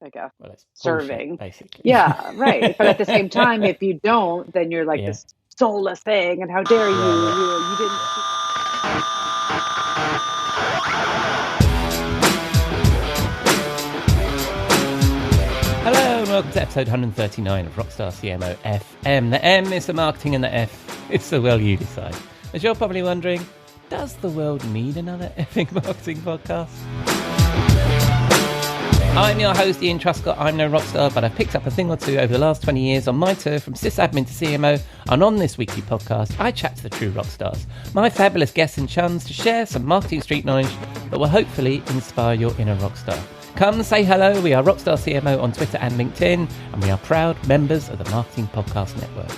like a Well, it's serving. bullshit, basically. Yeah, right. But at the same time, if you don't, then you're like this soulless thing, and how dare you? You didn't. Hello and welcome to episode 139 of Rockstar CMO FM. The M is the marketing and the F is the well you decide. As you're probably wondering, does the world need another effing marketing podcast? I'm your host, Ian Truscott. I'm no rockstar, but I've picked up a thing or two over the last 20 years on my tour from sysadmin to CMO, and on this weekly podcast, I chat to the true rockstars, my fabulous guests and chuns, to share some marketing street knowledge that will hopefully inspire your inner rockstar. Come say hello. We are Rockstar CMO on Twitter and LinkedIn, and we are proud members of the Marketing Podcast Network.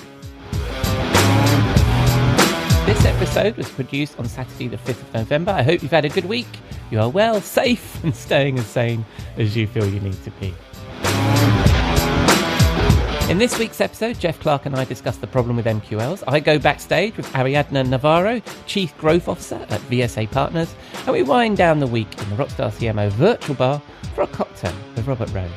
This episode was produced on Saturday the 5th of November. I hope you've had a good week. You are well, safe, and staying as sane as you feel you need to be. In this week's episode, Jeff Clark and I discuss the problem with MQLs. I go backstage with Ariadna Navarro, Chief Growth Officer at VSA Partners, and we wind down the week in the Rockstar CMO virtual bar for a cocktail with Robert Rose.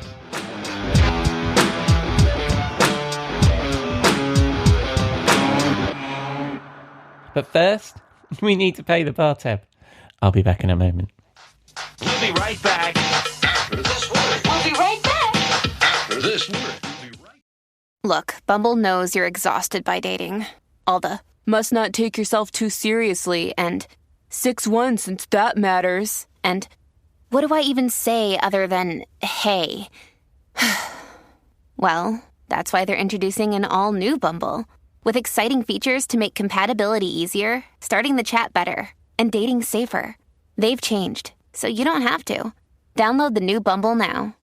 But first, we need to pay the bar tab. I'll be back in a moment. We'll be right back after this word. We'll be right back After this word. Look, Bumble knows you're exhausted by dating. All the must not take yourself too seriously and 6'1" since that matters. And what do I even say other than hey? Well, that's why they're introducing an all-new Bumble with exciting features to make compatibility easier, starting the chat better, and dating safer. They've changed, so you don't have to. Download the new Bumble now.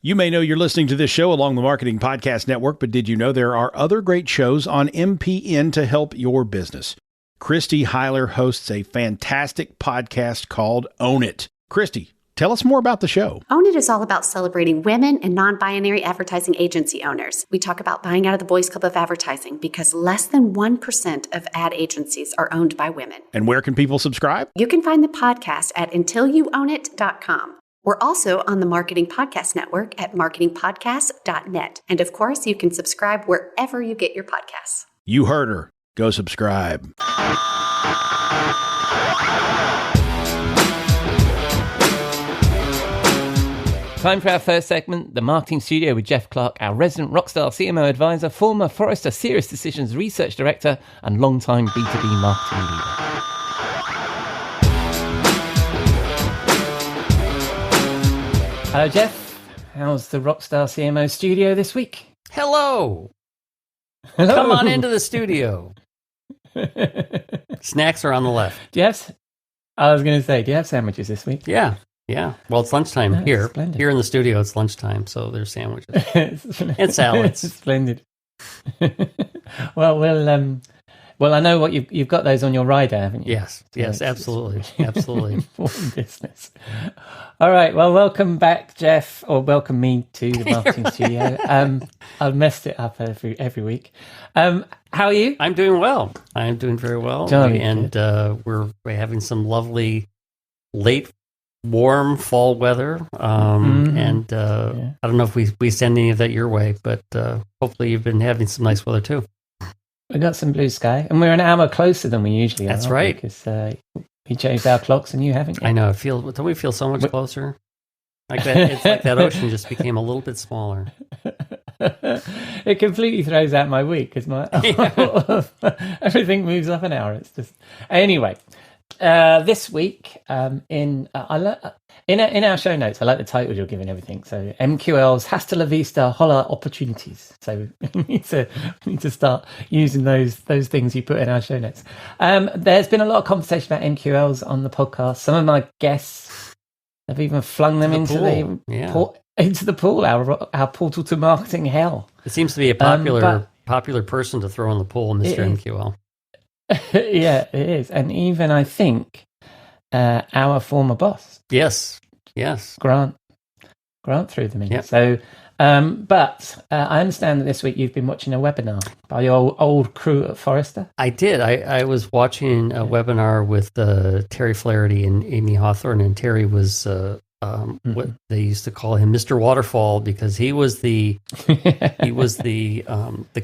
You may know you're listening to this show along the Marketing Podcast Network, but did you know there are other great shows on MPN to help your business? Christy Heiler hosts a fantastic podcast called Own It. Christy, tell us more about the show. Own It is all about celebrating women and non-binary advertising agency owners. We talk about buying out of the Boys Club of Advertising because less than 1% of ad agencies are owned by women. And where can people subscribe? You can find the podcast at untilyouownit.com. We're also on the Marketing Podcast Network at marketingpodcast.net. And of course, you can subscribe wherever you get your podcasts. You heard her. Go subscribe. Time for our first segment, the Marketing Studio with Jeff Clark, our resident Rockstar CMO advisor, former Forrester Serious Decisions Research Director, and longtime B2B marketing leader. Hello, Jeff. How's the Rockstar CMO studio this week? Hello. Hello. Come on into the studio. Snacks are on the left. I was going to say, do you have sandwiches this week? Yeah. Well, it's lunchtime here. Splendid. Here in the studio, it's lunchtime, so there's sandwiches and salads. Splendid. Well, I know what you've got those on your rider, haven't you? Yes, absolutely. Important business. All right. Well, welcome back, Jeff, or welcome me to the Marketing Studio. I've messed it up every week. How are you? I'm doing well. I'm doing very well. Jolly and good. We're having some lovely late warm fall weather. And I don't know if we send any of that your way, but hopefully you've been having some nice weather too. We got some blue sky, and we're an hour closer than we usually are. That's right. Because we changed our clocks, and you haven't yet. I know. Don't we feel so much closer? Like that. It's like that ocean just became a little bit smaller. It completely throws out my week because everything moves up an hour. It's just anyway. This week, in our show notes, I like the title you're giving everything. So MQL's Hasta la Vista, Hola opportunities. So we need to start using those things you put in our show notes. There's been a lot of conversation about MQLs on the podcast. Some of my guests have even flung them into the pool, our portal to marketing hell. It seems to be a popular person to throw in the pool, Mr. MQL. Yeah, it is. And even, I think, our former boss. Yes. Grant threw them in. Yep. So, but I understand that this week you've been watching a webinar by your old crew at Forrester. I did. I was watching a webinar with Terry Flaherty and Amy Hawthorne, and Terry was a what they used to call him Mr. Waterfall, because he was the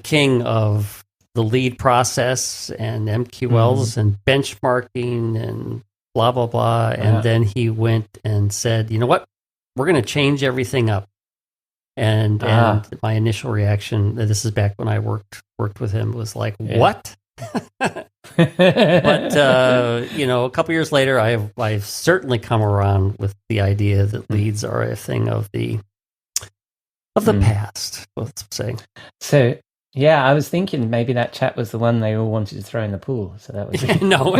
king of the lead process and MQLs and benchmarking and blah blah blah. And then he went and said, you know what, we're going to change everything up. And my initial reaction, this is back when I worked with him, was like, what? But a couple years later, I've certainly come around with the idea that leads are a thing of the past, let's say. So yeah, I was thinking maybe that chap was the one they all wanted to throw in the pool. So that was no,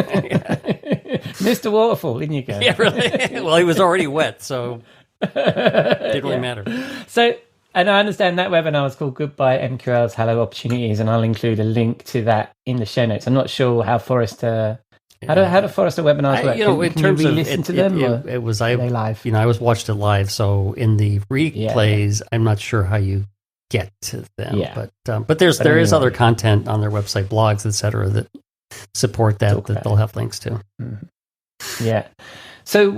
Mr. Waterfall, in you go. Yeah, really. Well, he was already wet, so it didn't really matter. So. And I understand that webinar is called Goodbye MQLs, Hello Opportunities, and I'll include a link to that in the show notes. I'm not sure how Forrester, how do Forrester webinars work? In terms of listen to them, it was are they live? I watched it live, so in the replays, I'm not sure how you get to them. Yeah. But there is other content on their website, blogs, etc., that support that they'll have links to. Mm-hmm. Yeah. So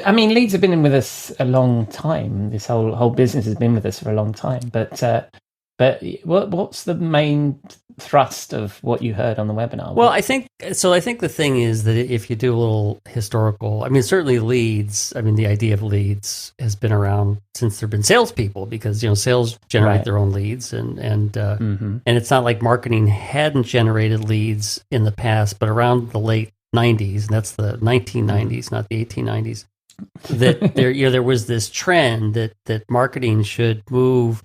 I mean, leads have been with us a long time. This whole business has been with us for a long time. But what's the main thrust of what you heard on the webinar? Well, I think the thing is that if you do a little historical, I mean, certainly leads. I mean, the idea of leads has been around since there've been salespeople, because sales generate their own leads, and it's not like marketing hadn't generated leads in the past, but around the late 90s, and that's the 1990s, not the 1890s, that there was this trend that marketing should move,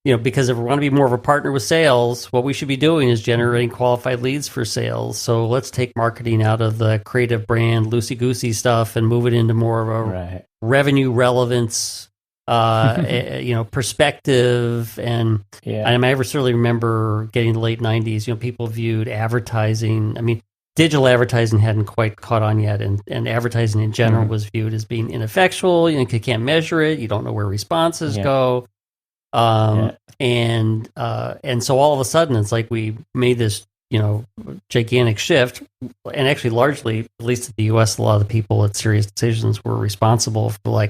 because if we want to be more of a partner with sales, what we should be doing is generating qualified leads for sales. So let's take marketing out of the creative brand, loosey-goosey stuff, and move it into more of a revenue relevance, perspective. And I ever certainly remember getting the late 90s, people viewed advertising, digital advertising hadn't quite caught on yet, and advertising in general was viewed as being ineffectual. You can't measure it. You don't know where responses go. And so all of a sudden, it's like we made this, gigantic shift. And actually, largely, at least in the U.S., a lot of the people at Serious Decisions were responsible for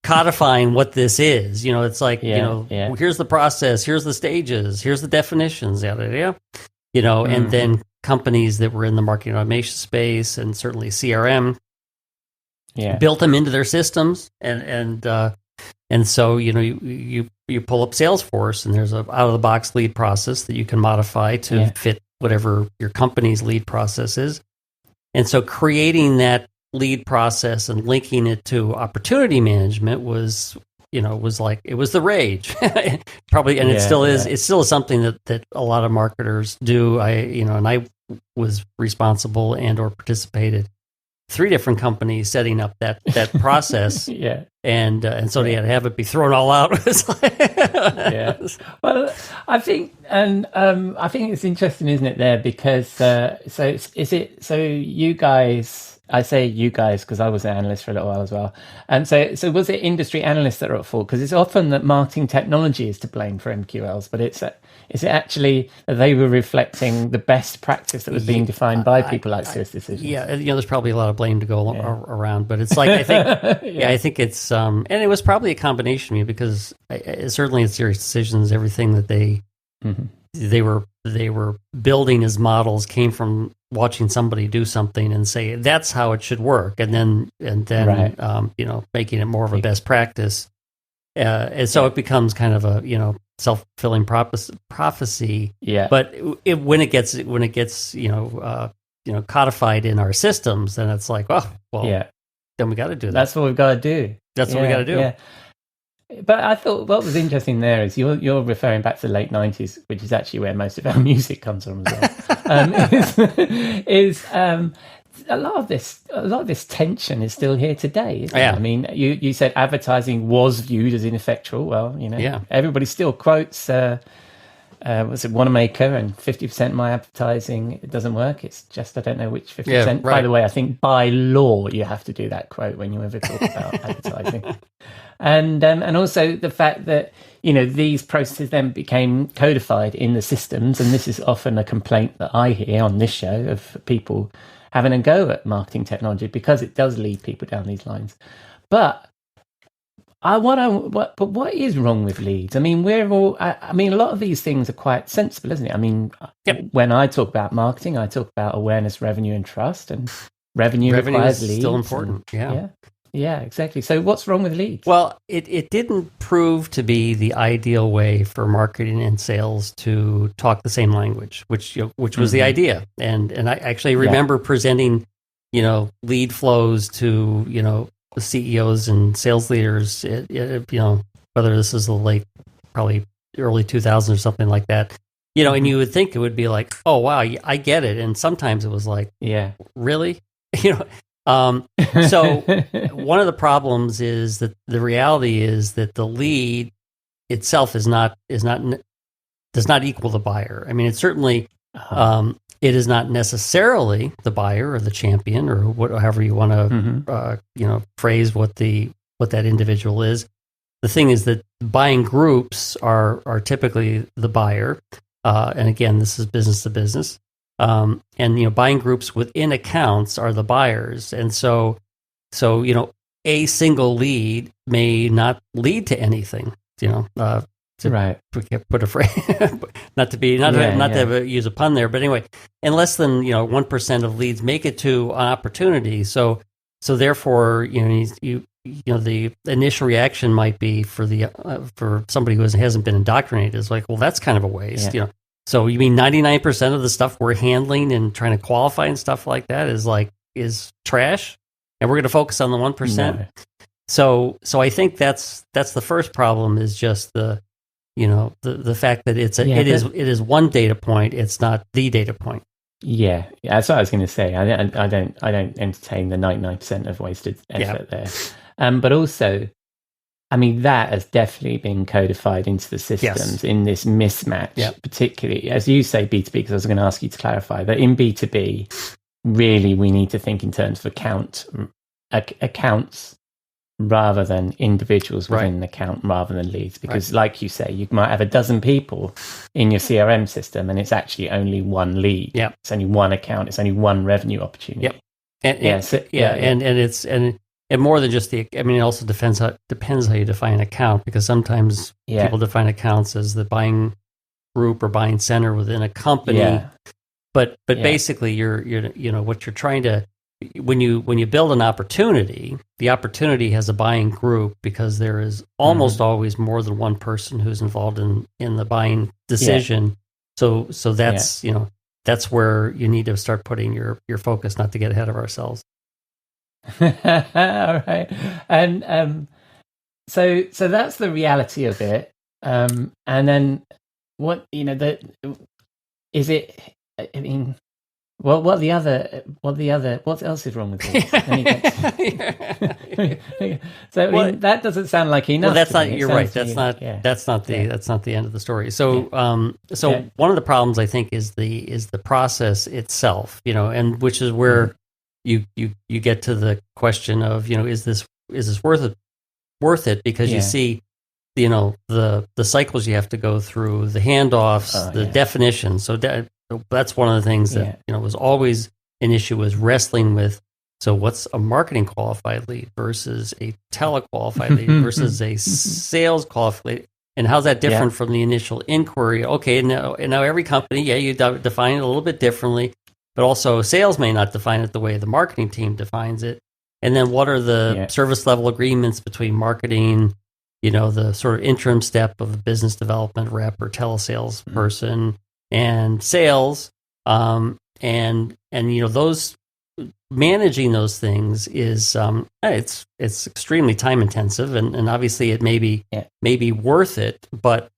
codifying what this is. It's like, here's the process, here's the stages, here's the definitions, and then companies that were in the marketing automation space and certainly CRM built them into their systems, and so you pull up Salesforce, and there's a out of the box lead process that you can modify to fit whatever your company's lead process is, and so creating that lead process and linking it to opportunity management was like it was the rage probably, and it still is. It still is something that a lot of marketers do. I was responsible and or participated 3 different companies setting up that process. And so they had to have it be thrown all out. Well, I think it's interesting, isn't it, there, because so you guys, I say you guys because I was an analyst for a little while as well. And so was it industry analysts that are at fault? Because it's often that marketing technology is to blame for MQLs, but is it actually that they were reflecting the best practice that was being defined by people like Serious Decisions? There's probably a lot of blame to go around, but it's like, I think, I think it's, and it was probably a combination, because certainly in Serious Decisions, everything that they were building as models came from watching somebody do something and say that's how it should work, and then making it more of a best practice, and so it becomes kind of a self-fulfilling prophecy. But when it gets codified in our systems, then it's like, then we got to do that. That's what we've got to do. What we got to do. But I thought what was interesting there is you're referring back to the late 90s, which is actually where most of our music comes from as well. A lot of this tension is still here today, isn't it? I mean, you said advertising was viewed as ineffectual. Well, everybody still quotes was it Wanamaker, and 50% of my advertising, it doesn't work. It's just I don't know which 50%. By the way, I think by law you have to do that quote when you ever talk about advertising. And also the fact that these processes then became codified in the systems, and this is often a complaint that I hear on this show of people having a go at marketing technology because it does lead people down these lines. But But what is wrong with leads? I mean, we're all. I mean, a lot of these things are quite sensible, isn't it? I mean, when I talk about marketing, I talk about awareness, revenue, and trust, and revenue requires is leads. Still important. Yeah, exactly. So, what's wrong with leads? Well, it didn't prove to be the ideal way for marketing and sales to talk the same language, which was the idea. And I actually remember presenting, lead flows to the CEOs and sales leaders, whether this is the probably early 2000s or something like that, and you would think it would be like, oh, wow, I get it. And sometimes it was like, really? So one of the problems is that the reality is that the lead itself does not equal the buyer. I mean, it certainly, it is not necessarily the buyer or the champion or however you want to, phrase what that individual is. The thing is that buying groups are typically the buyer. And again, this is business to business. And buying groups within accounts are the buyers. And so, a single lead may not lead to anything, Right. Put a phrase, not to use a pun there, but anyway, and less than 1% of leads make it to an opportunity. So therefore, the initial reaction might be for somebody who hasn't been indoctrinated is like, well, that's kind of a waste, So you mean 99% of the stuff we're handling and trying to qualify and stuff like that is trash, and we're going to focus on the 1%. No. So I think that's the first problem is just the fact that it is one data point. It's not the data point. Yeah, that's what I was going to say. I don't entertain the 99% of wasted effort there. But also, I mean, that has definitely been codified into the systems in this mismatch, particularly, as you say, B2B, because I was going to ask you to clarify, but in B2B, really, we need to think in terms of accounts rather than individuals within an account rather than leads. Because like you say, you might have a dozen people in your CRM system and it's actually only one lead. Yep. It's only one account. It's only one revenue opportunity. Yep. And more than just it also depends how you define an account, because sometimes people define accounts as the buying group or buying center within a company. Yeah. But basically you're what you're trying to, when you build an opportunity, the opportunity has a buying group because there is almost always more than one person who's involved in the buying decision. So that's that's where you need to start putting your focus, not to get ahead of ourselves. All right, and so that's the reality of it. And then what is it? I mean, what else is wrong with it? So that doesn't sound like enough. Well, that's not. You're right. That's not the end of the story. So one of the problems I think is the process itself. And which is where you get to the question of is this worth it because you see the cycles you have to go through, the handoffs, the definitions. So that's one of the things that was always an issue, was wrestling with. So what's a marketing qualified lead versus a telequalified lead versus a sales qualified lead, and how's that different from the initial inquiry? Okay, now every company, you define it a little bit differently, but also sales may not define it the way the marketing team defines it. And then what are the service level agreements between marketing, the sort of interim step of a business development rep or telesales person, and sales, and those managing those things is it's extremely time intensive, and obviously it may be worth it, but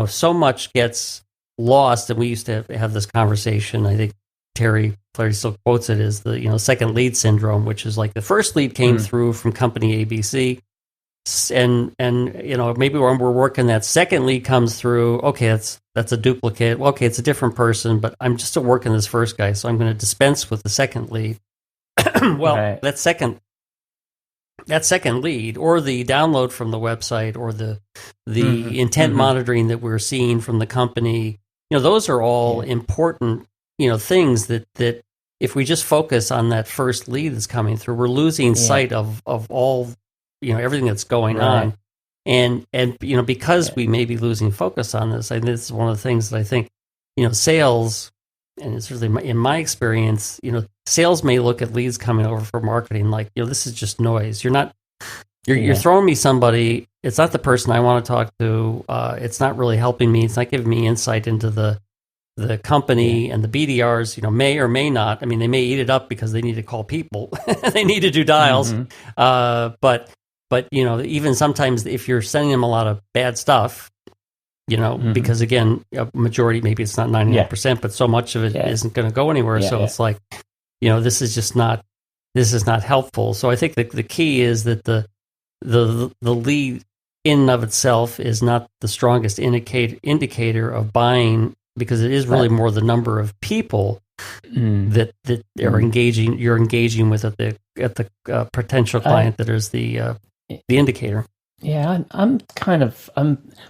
so much gets lost. And we used to have this conversation. I think Terry still quotes it as the second lead syndrome, which is like the first lead came through from company ABC. And maybe when we're working, that second lead comes through. Okay, that's a duplicate. Well, okay, it's a different person, but I'm just still working this first guy, so I'm going to dispense with the second lead. Well, that second lead, or the download from the website, or the intent monitoring that we're seeing from the company, those are all important things that if we just focus on that first lead that's coming through, we're losing sight of all everything that's going on. And because we may be losing focus on this, I think this is one of the things that I think, sales, and it's really in my experience, sales may look at leads coming over for marketing like, this is just noise. You're throwing me somebody. It's not the person I want to talk to. It's not really helping me. It's not giving me insight into the company, and the BDRs, may or may not. I mean, they may eat it up because they need to call people. They need to do dials. But even sometimes if you're sending them a lot of bad stuff, because again, a majority, maybe it's not 99%, but so much of it isn't going to go anywhere. So it's like, this is not helpful. So I think the key is that the lead in and of itself is not the strongest indicator of buying, because it is really more the number of people that are engaging. You're engaging with at the potential client that is the indicator. Yeah,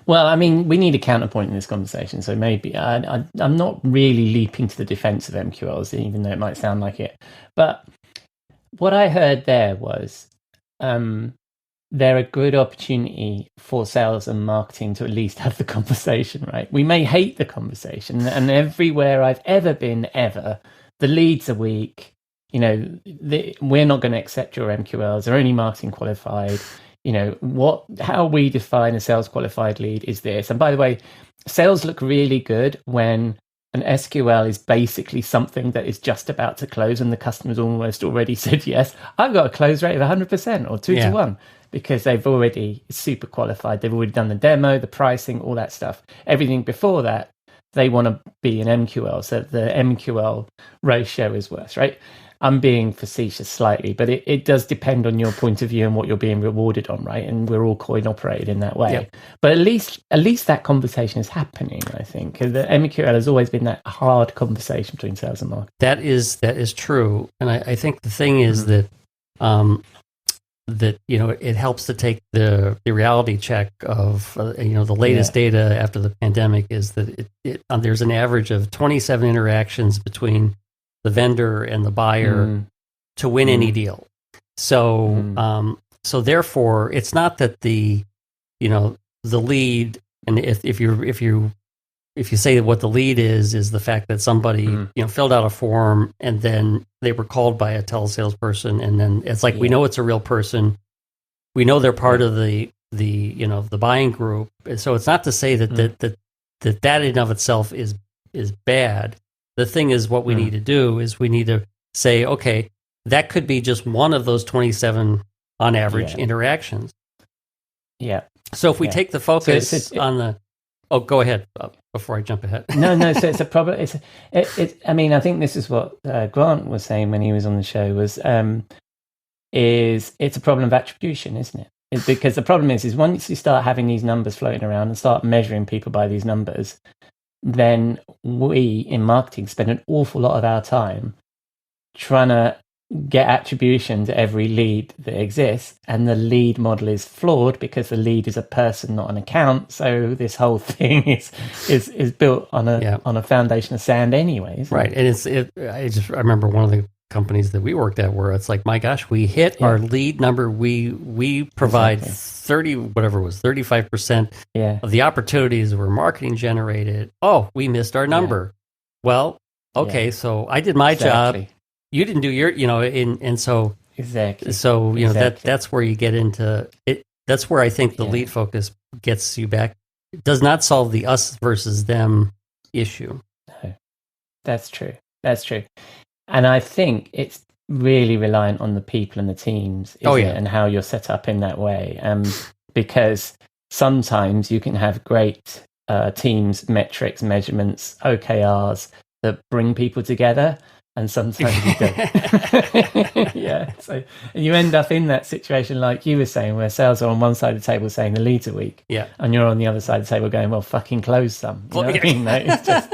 well, I mean, we need a counterpoint in this conversation. So maybe I'm not really leaping to the defense of MQLs, even though it might sound like it. But what I heard there was they're a good opportunity for sales and marketing to at least have the conversation, right? We may hate the conversation, and everywhere I've ever been, the leads are weak. We're not going to accept your MQLs. They're only marketing qualified. How we define a sales qualified lead is this. And by the way, sales look really good when an SQL is basically something that is just about to close and the customer's almost already said yes. I've got a close rate of 100% or 2 to 1, because they've already super qualified. They've already done the demo, the pricing, all that stuff. Everything before that, they want to be an MQL. So the MQL ratio is worse, right? I'm being facetious slightly, but it does depend on your point of view and what you're being rewarded on, right? And we're all coin operated in that way. Yep. But at least that conversation is happening, I think. The MQL has always been that hard conversation between sales and marketing. That is true. And I think the thing is that it helps to take the reality check of the latest data after the pandemic is that there's an average of 27 interactions between the vendor and the buyer to win any deal. So so therefore it's not that the lead, and if you say that what the lead is the fact that somebody filled out a form and then they were called by a telesalesperson, and then it's like we know it's a real person, we know they're part of the buying group. So it's not to say that in and of itself is bad. The thing is, what we need to do is we need to say, okay, that could be just one of those 27 on average interactions. Yeah. So if we take the focus on the, go ahead before I jump ahead. No. So it's a problem. I mean, I think this is what Grant was saying when he was on the show is it's a problem of attribution, isn't it? Because the problem is once you start having these numbers floating around and start measuring people by these numbers, then we in marketing spend an awful lot of our time trying to get attribution to every lead that exists, and the lead model is flawed because the lead is a person, not an account. So this whole thing is built on a foundation of sand, anyways. Right, and I remember one of the companies that we worked at where it's like, my gosh, we hit our lead number. We provide 35% of the opportunities were marketing generated. Oh, we missed our number. Well, okay, so I did my job. You didn't do your, and so exactly. So that's where you get into it. That's where I think the lead focus gets you back. It does not solve the us versus them issue. No, that's true. And I think it's really reliant on the people and the teams, and how you're set up in that way. Because sometimes you can have great teams, metrics, measurements, OKRs that bring people together, and sometimes you don't. So you end up in that situation like you were saying, where sales are on one side of the table saying the leads are weak, and you're on the other side of the table going, well, fucking close them. You know what I mean? It's just,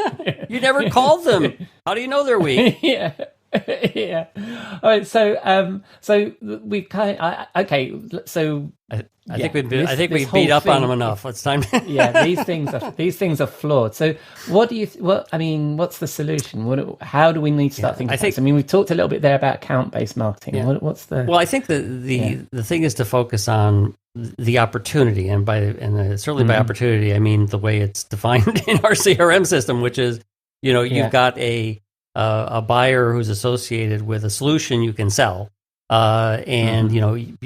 you never called them. How do you know they're weak? Yeah. All right. So we've kind of, okay. So I think we beat up on them enough. It's time. Yeah, these things are flawed. So what's the solution? How do we need to start thinking about this? I mean, we've talked a little bit there about account-based marketing. Yeah. What's the... Well, I think the thing is to focus on the opportunity, and certainly by opportunity, I mean the way it's defined in our CRM system, which is, you've got a buyer who's associated with a solution you can sell. And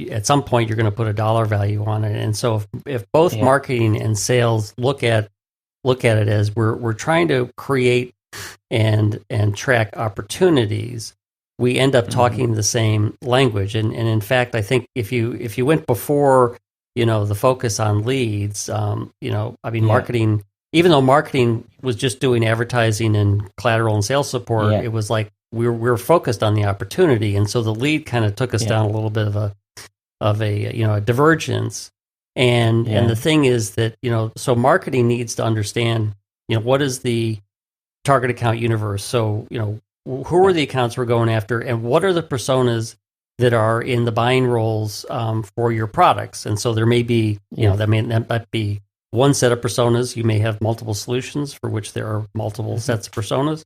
at some point you're going to put a dollar value on it. And so if both marketing and sales look at it as we're trying to create and track opportunities, we end up talking the same language. And in fact, I think if you went before, the focus on leads, marketing, even though marketing was just doing advertising and collateral and sales support, it was like we're focused on the opportunity, and so the lead kind of took us down a little bit of a divergence. And the thing is that so marketing needs to understand what is the target account universe. So who are the accounts we're going after, and what are the personas that are in the buying roles for your products. And so there may be that might be one set of personas. You may have multiple solutions for which there are multiple sets of personas.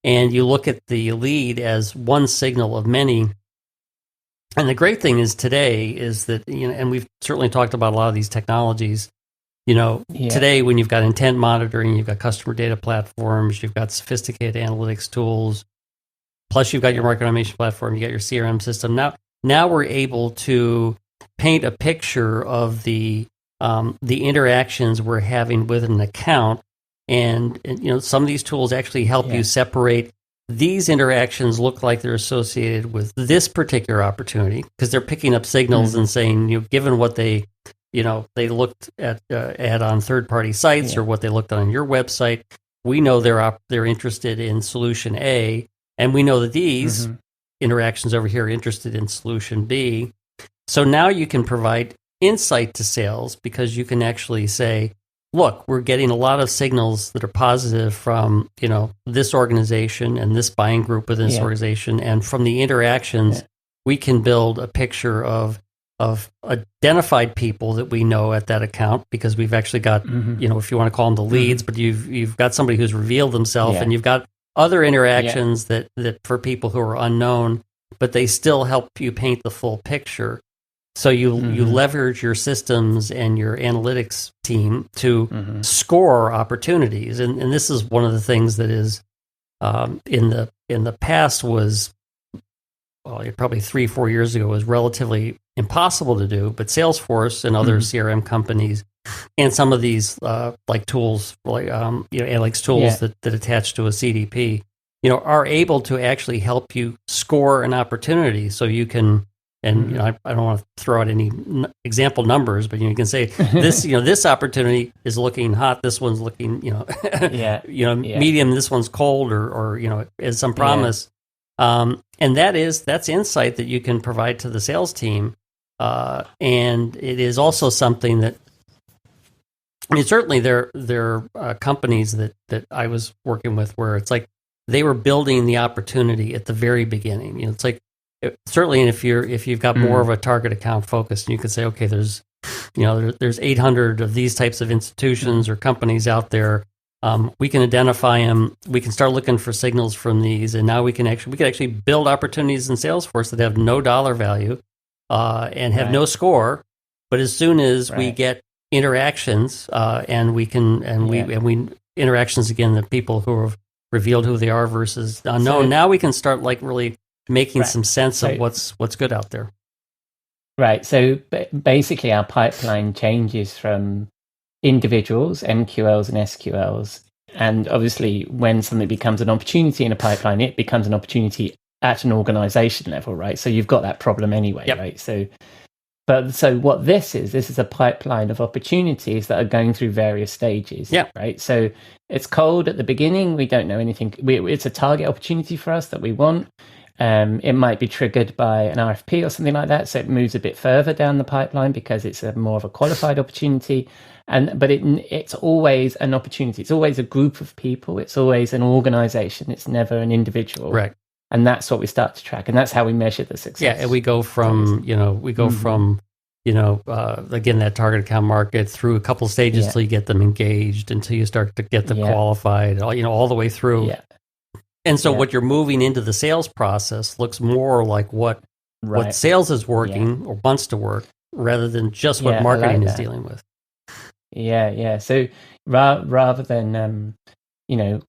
And you look at the lead as one signal of many. And the great thing is today is that, and we've certainly talked about a lot of these technologies, today when you've got intent monitoring, you've got customer data platforms, you've got sophisticated analytics tools, plus you've got your market automation platform, you got your CRM system. Now we're able to paint a picture of the interactions we're having with an account. And some of these tools actually help you separate these interactions look like they're associated with this particular opportunity because they're picking up signals and saying, given what they looked at on third-party sites or what they looked on your website, we know they're interested in solution A, and we know that these interactions over here are interested in solution B. So now you can provide insight to sales because you can actually say, look, we're getting a lot of signals that are positive from, this organization and this buying group within this organization. And from the interactions, we can build a picture of identified people that we know at that account because we've actually got, if you want to call them the leads, but you've got somebody who's revealed themselves and you've got other interactions that for people who are unknown, but they still help you paint the full picture. So you leverage your systems and your analytics team to score opportunities, and this is one of the things that is in the past was probably 3-4 years ago was relatively impossible to do, but Salesforce and other CRM companies and some of these like tools like analytics tools that attach to a CDP are able to actually help you score an opportunity, so you can. And I don't want to throw out any example numbers, but you can say this. This opportunity is looking hot. This one's looking, medium. This one's cold, or as some promise. And that's insight that you can provide to the sales team. And it is also something that, certainly there are companies that I was working with where it's like they were building the opportunity at the very beginning. It's like. Certainly, and if you've got more of a target account focus, and you can say, okay, there's 800 of these types of institutions or companies out there. We can identify them. We can start looking for signals from these, and now we can actually build opportunities in Salesforce that have no dollar value and have no score. But as soon as we get interactions, and we interactions again, the people who have revealed who they are versus unknown. Now we can start really making some sense of what's good out there. Right. So basically our pipeline changes from individuals, MQLs and SQLs. And obviously when something becomes an opportunity in a pipeline, it becomes an opportunity at an organization level, right? So you've got that problem anyway, right? So what this is a pipeline of opportunities that are going through various stages, right? So it's cold at the beginning. We don't know anything. It's a target opportunity for us that we want. It might be triggered by an RFP or something like that, so it moves a bit further down the pipeline because it's more of a qualified opportunity. But it's always an opportunity. It's always a group of people. It's always an organization. It's never an individual. Right. And that's what we start to track. And that's how we measure the success. Yeah, and we go from, again, that target account market through a couple of stages till you get them engaged, until you start to get them qualified, all the way through. Yeah. And so what you're moving into the sales process looks more like what sales is working or wants to work, rather than just what marketing is dealing with. Yeah. So rather than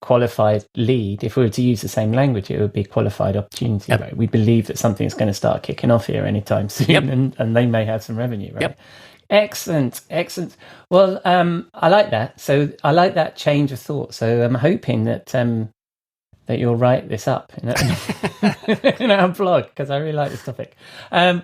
qualified lead, if we were to use the same language, it would be qualified opportunity. Yep. Right? We believe that something's going to start kicking off here anytime soon, and they may have some revenue. Right? Yep. Excellent. Well, I like that. So I like that change of thought. So I'm hoping that you'll write this up in our blog, because I really like this topic. So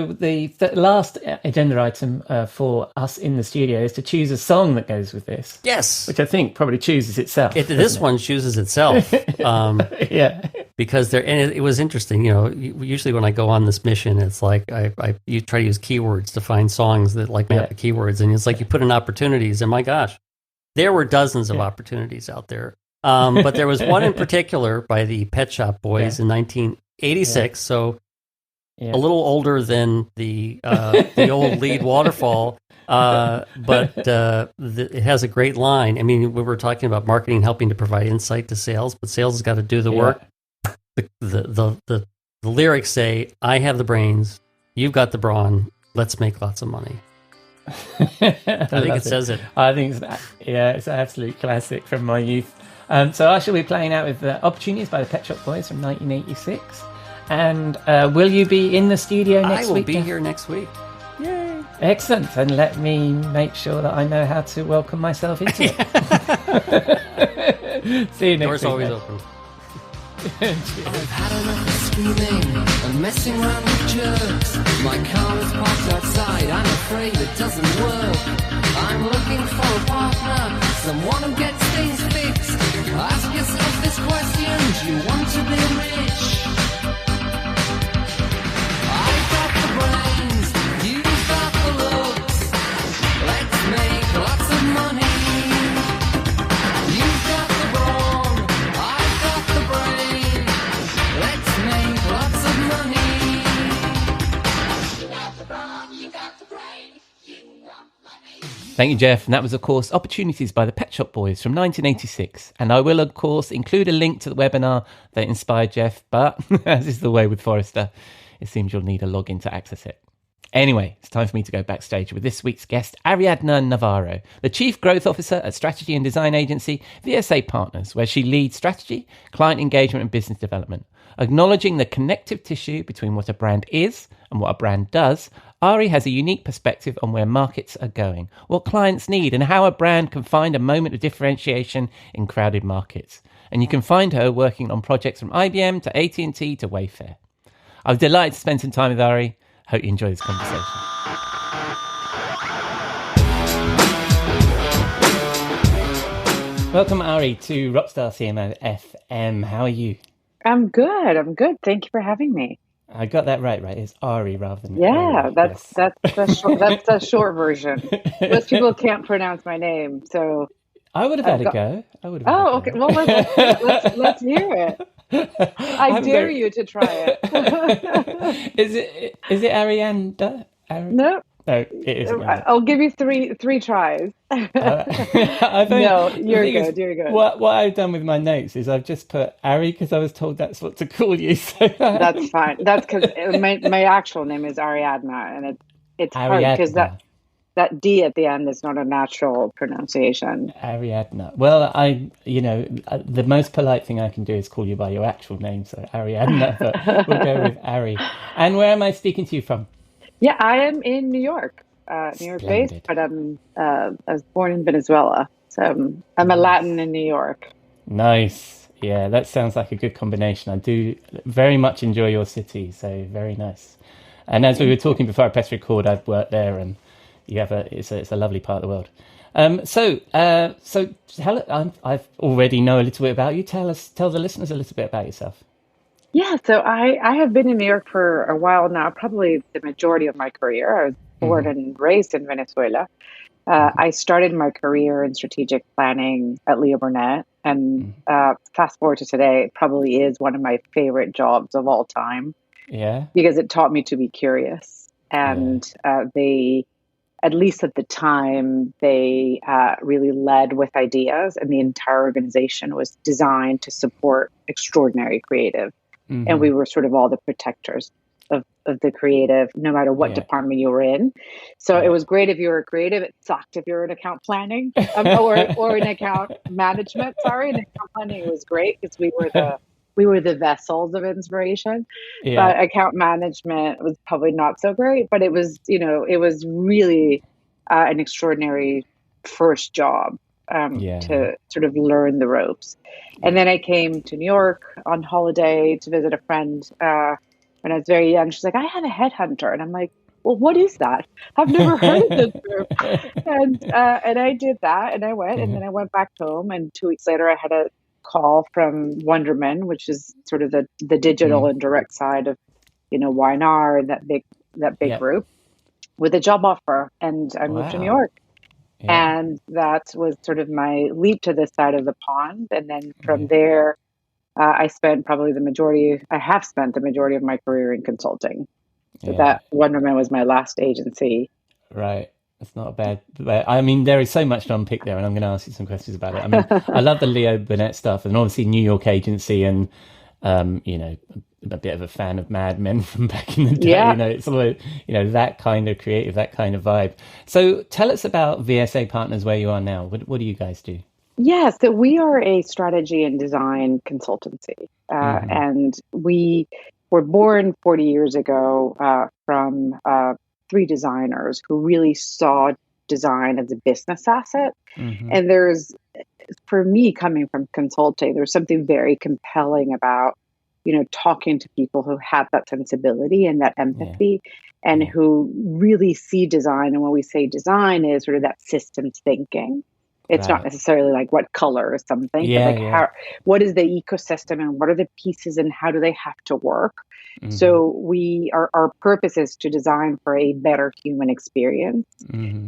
the last agenda item for us in the studio is to choose a song that goes with this. Yes. Which I think probably chooses itself. This one chooses itself. Yeah. Because it was interesting. Usually when I go on this mission, it's like you try to use keywords to find songs that map the keywords. And it's like you put in opportunities, and my gosh, there were dozens of opportunities out there. But there was one in particular by the Pet Shop Boys in 1986, so a little older than the old lead Waterfall, but it has a great line. I mean, we were talking about marketing helping to provide insight to sales, but sales has got to do the work. The lyrics say, "I have the brains, you've got the brawn, let's make lots of money." I think it says it. I think it's an absolute classic from my youth. So I shall be playing out with Opportunities by the Pet Shop Boys from 1986. And will you be in the studio next week? I will be here next week. Yay! Excellent. And let me make sure that I know how to welcome myself into it. See you next week. Door's always open. I've had enough of scheming and messing around with jerks. My car is parked outside, I'm afraid it doesn't work. I'm looking for a partner, someone who gets things fixed. Ask yourself this question, do you want to be rich? I've got the brains, you've got the looks. Let's make lots of money. You've got the brawn, I've got the brain. Let's make lots of money. You got the brawn, you got the brain. You want money. Thank you, Jeff. And that was, of course, Opportunities by the Pet Shop Boys from 1986. And I will, of course, include a link to the webinar that inspired Jeff. But as is the way with Forrester, it seems you'll need a login to access it. Anyway, it's time for me to go backstage with this week's guest, Ariadna Navarro, the Chief Growth Officer at strategy and design agency VSA Partners, where she leads strategy, client engagement and business development. Acknowledging the connective tissue between what a brand is and what a brand does, Ari has a unique perspective on where markets are going, what clients need, and how a brand can find a moment of differentiation in crowded markets. And you can find her working on projects from IBM to AT&T to Wayfair. I was delighted to spend some time with Ari. Hope you enjoy this conversation. Welcome, Ari, to Rockstar CMO FM. How are you? I'm good. Thank you for having me. I got that right? It's Ari rather than Ari. That's the short version. Most people can't pronounce my name, so I would have had a go. Okay. Well, let's hear it. I dare you to try it. Is it Ariadna? No. No, it isn't. I'll give you three tries. No, you're good. What I've done with my notes is I've just put Ari because I was told that's what to call you. So that's fine. That's because my actual name is Ariadna, and it's hard because that D at the end is not a natural pronunciation. Ariadna. Well, the most polite thing I can do is call you by your actual name, so Ariadna. But we'll go with Ari. And where am I speaking to you from? Yeah, I am in New York, based, but I was born in Venezuela, so I'm a Latin in New York. Nice. Yeah, that sounds like a good combination. I do very much enjoy your city, so very nice. And as we were talking before I pressed record, I've worked there, and it's a lovely part of the world. I've already know a little bit about you. Tell the listeners a little bit about yourself. Yeah, so I have been in New York for a while now, probably the majority of my career. I was born and raised in Venezuela. I started my career in strategic planning at Leo Burnett, And fast forward to today, it probably is one of my favorite jobs of all time. Yeah. Because it taught me to be curious. And they, at least at the time, they really led with ideas, and the entire organization was designed to support extraordinary creative. Mm-hmm. And we were sort of all the protectors of the creative, no matter what department you were in. So it was great if you were creative. It sucked if you were in account planning or in account management. Sorry, in account planning it was great because we were the vessels of inspiration. But account management was probably not so great. But it was really an extraordinary first job to sort of learn the ropes. And then I came to New York on holiday to visit a friend when I was very young. She's like, I have a headhunter. And I'm like, well, what is that? I've never heard of this group. And I did that, and I went, and then I went back home. And 2 weeks later, I had a call from Wonderman, which is sort of the digital and direct side of, Y&R, and that big group, with a job offer. And I moved to New York. Yeah. And that was sort of my leap to this side of the pond. And then from there, I have spent the majority of my career in consulting. So that Wonderman was my last agency. Right. That's not bad. I mean, there is so much to unpick there, and I'm going to ask you some questions about it. I mean, I love the Leo Burnett stuff, and obviously New York agency, and, a bit of a fan of Mad Men from back in the day. Yeah. It's all, that kind of creative, that kind of vibe. So tell us about VSA Partners, where you are now. What do you guys do? Yeah, so we are a strategy and design consultancy. And we were born 40 years ago from 3 designers who really saw design as a business asset. And for me, coming from consulting, there's something very compelling about, talking to people who have that sensibility and that empathy and who really see design. And when we say design is sort of that systems thinking. It's not necessarily like what color is something, but what is the ecosystem and what are the pieces and how do they have to work? So our purpose is to design for a better human experience.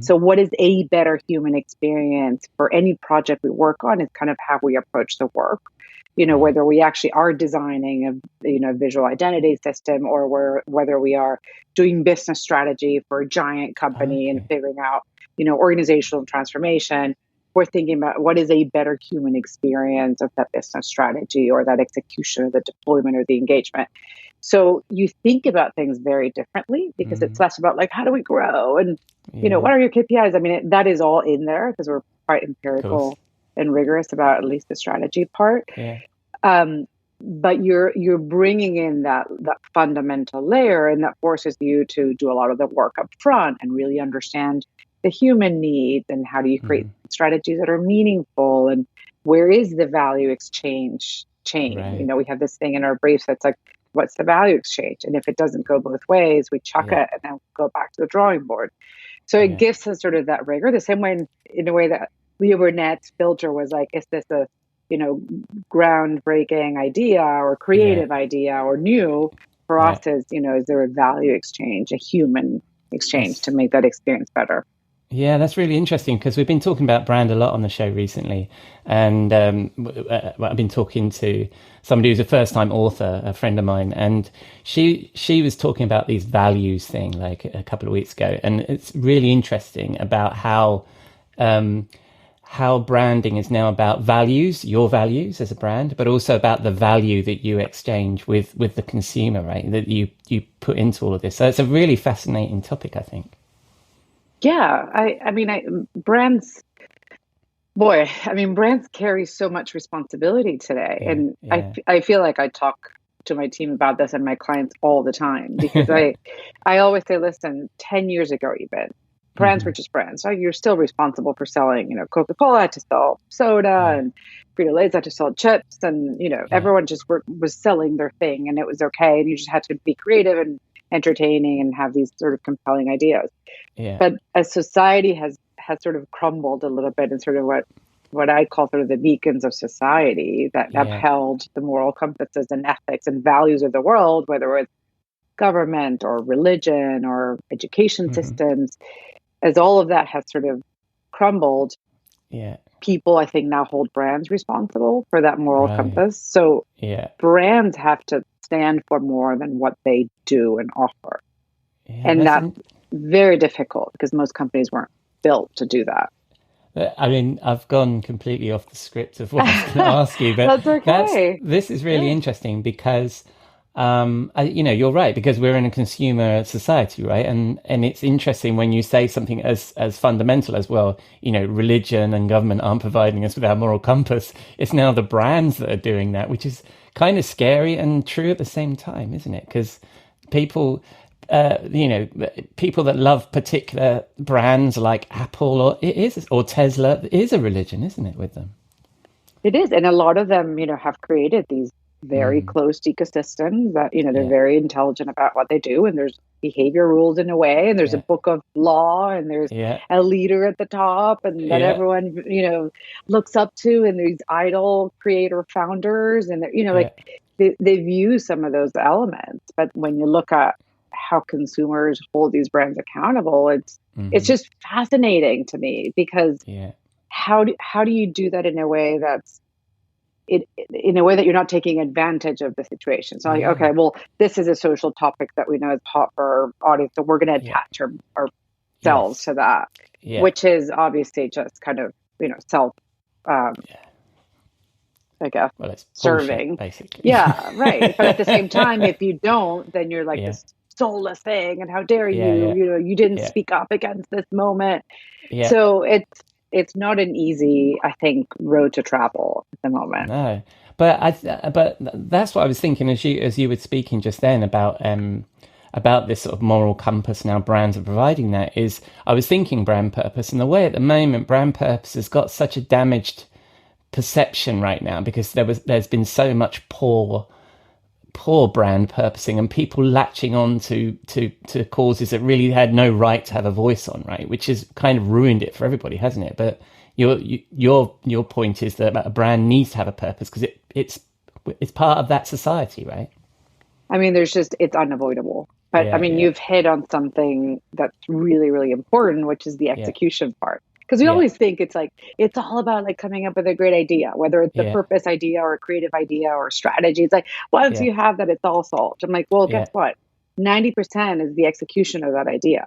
So what is a better human experience for any project we work on is kind of how we approach the work. Whether we actually are designing a visual identity system or whether we are doing business strategy for a giant company and figuring out, organizational transformation. We're thinking about what is a better human experience of that business strategy or that execution or the deployment or the engagement. So you think about things very differently because it's less about like, how do we grow? And, what are your KPIs? I mean, that is all in there because we're quite empirical and rigorous about at least the strategy part. Yeah. But you're bringing in that fundamental layer, and that forces you to do a lot of the work up front and really understand the human needs and how do you create strategies that are meaningful and where is the value exchange chain. Right. We have this thing in our briefs that's like, what's the value exchange? And if it doesn't go both ways, we chuck it and then go back to the drawing board. So it gives us sort of that rigor, the same way in a way that Leo Burnett's filter was like, is this a groundbreaking idea or creative idea or new? For us is there a value exchange, a human exchange to make that experience better? Yeah, that's really interesting because we've been talking about brand a lot on the show recently. And I've been talking to somebody who's a first-time author, a friend of mine, and she was talking about these values thing like a couple of weeks ago. And it's really interesting about how branding is now about values, your values as a brand, but also about the value that you exchange with the consumer, right? That you put into all of this. So it's a really fascinating topic, I think. Yeah, I mean, brands carry so much responsibility today. And I feel like I talk to my team about this and my clients all the time because I always say, listen, 10 years ago, even brands were just brands. So you're still responsible for selling, Coca-Cola had to sell soda and Frito-Lay's had to sell chips and, everyone just was selling their thing and it was okay. And you just had to be creative and entertaining and have these sort of compelling ideas. Yeah. But as society has sort of crumbled a little bit and sort of what I call sort of the beacons of society that upheld the moral compasses and ethics and values of the world, whether it's government or religion or education systems, as all of that has sort of crumbled, people, I think, now hold brands responsible for that moral compass. So brands have to stand for more than what they do and offer. And that's very difficult because most companies weren't built to do that. I mean, I've gone completely off the script of what I was going to ask you, but that's okay. This is really interesting because, you're right, because we're in a consumer society, right? And it's interesting when you say something as fundamental as, well, religion and government aren't providing us with our moral compass. It's now the brands that are doing that, which is kind of scary and true at the same time, isn't it? Because people that love particular brands like Apple or Tesla, it is a religion, isn't it, with them? It is. And a lot of them, have created these very closed ecosystems that, they're very intelligent about what they do. And there's behavior rules in a way, and there's a book of law, and there's a leader at the top, and that everyone, looks up to, and these idol creator founders, and, they've used some of those elements. But when you look at how consumers hold these brands accountable, it's just fascinating to me, because how do you do that in a way that's in a way that you're not taking advantage of the situation? So okay, well, this is a social topic that we know is hot for our audience, so we're going to attach ourselves to that, which is obviously just kind of self I guess, it's serving, basically. Yeah, right. But at the same time, if you don't, then you're like this soulless thing, and how dare you? You didn't speak up against this moment. So it's not an easy, I think, road to travel at the moment. No, but that's what I was thinking as you were speaking just then about this sort of moral compass. Now brands are providing that. Is I was thinking brand purpose, and the way at the moment brand purpose has got such a damaged perception right now, because there's been so much poor brand purposing and people latching on to causes that really had no right to have a voice on, right? Which has kind of ruined it for everybody, hasn't it? But your point is that a brand needs to have a purpose because it's part of that society, right? I mean, it's unavoidable. But you've hit on something that's really, really important, which is the execution part. Because we always think it's all about coming up with a great idea, whether it's a purpose idea or a creative idea or a strategy. It's like, once you have that, it's all solved. I'm like, well, guess what? 90% is the execution of that idea.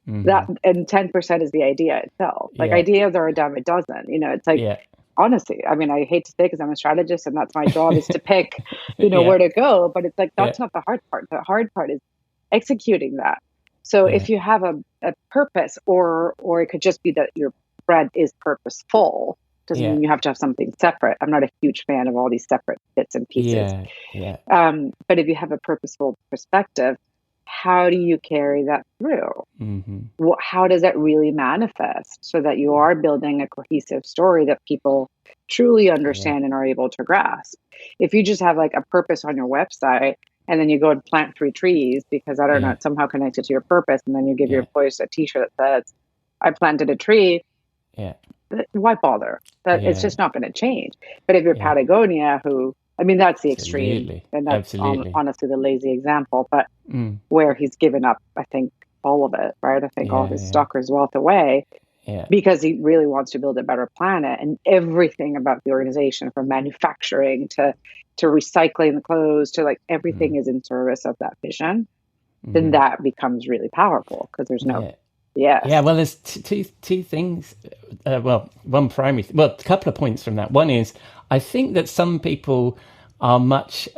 That, and 10% is the idea itself. Ideas are a dime a dozen. It's like, honestly, I mean, I hate to say, because I'm a strategist and that's my job is to pick, where to go. But it's like, that's not the hard part. The hard part is executing that. So if you have a purpose, or it could just be that your brand is purposeful, doesn't mean you have to have something separate. I'm not a huge fan of all these separate bits and pieces. But if you have a purposeful perspective, how do you carry that through? How does that really manifest so that you are building a cohesive story that people truly understand and are able to grasp? If you just have a purpose on your website, and then you go and plant 3 trees because, I don't know, it's somehow connected to your purpose, and then you give your employees a t-shirt that says, I planted a tree, why bother? It's just not going to change. But if you're Patagonia, that's the extreme. And that's honestly the lazy example, but where he's given up, I think, all of it, right? I think all his stockers' wealth away because he really wants to build a better planet, and everything about the organization, from manufacturing to recycling the clothes to everything is in service of that vision, then that becomes really powerful, because there's no well, there's two things. A couple of points from that. One is, I think that some people are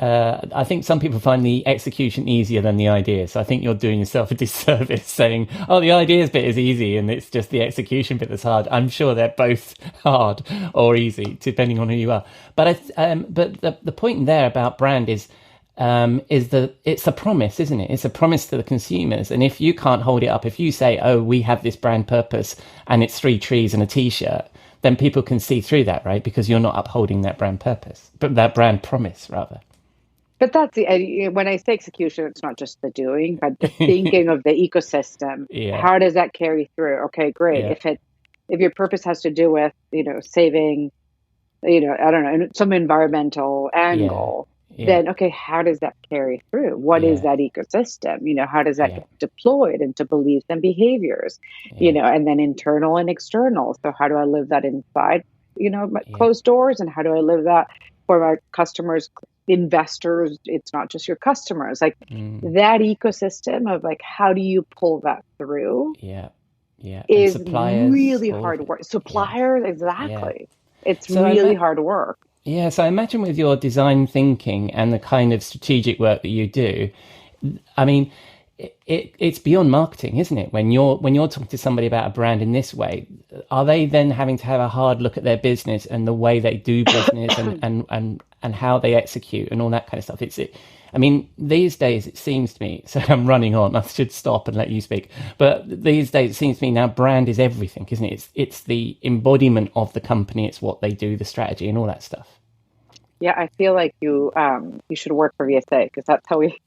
I think some people find the execution easier than the idea. So I think you're doing yourself a disservice saying, oh, the ideas bit is easy and it's just the execution bit that's hard. I'm sure they're both hard or easy, depending on who you are. But the point there about brand is that it's a promise, isn't it? It's a promise to the consumers. And if you can't hold it up, if you say, oh, we have this brand purpose and it's 3 trees and a t-shirt, then people can see through that, right? Because you're not upholding that brand purpose, but that brand promise, rather. But that's when I say execution, it's not just the doing, but the thinking of the ecosystem. How does that carry through? Okay, great. If your purpose has to do with, saving, I don't know, some environmental angle, then, okay, how does that carry through? What is that ecosystem? How does that get deployed into beliefs and behaviors? And then internal and external. So how do I live that inside? closed doors, and how do I live that for my customers, investors? It's not just your customers, like that ecosystem of like, how do you pull that through? Is really hard work. Suppliers, exactly. It's So really hard work. Yeah, so I imagine with your design thinking and the kind of strategic work that you do, I mean, it's beyond marketing, isn't it? When you're talking to somebody about a brand in this way, are they then having to have a hard look at their business and the way they do business and how they execute and all that kind of stuff? I mean, these days it seems to me, so I'm running on, I should stop and let you speak. But these days it seems to me now brand is everything, isn't it? It's the embodiment of the company. It's what they do, the strategy and all that stuff. Yeah, I feel like you should work for VSA, because that's how we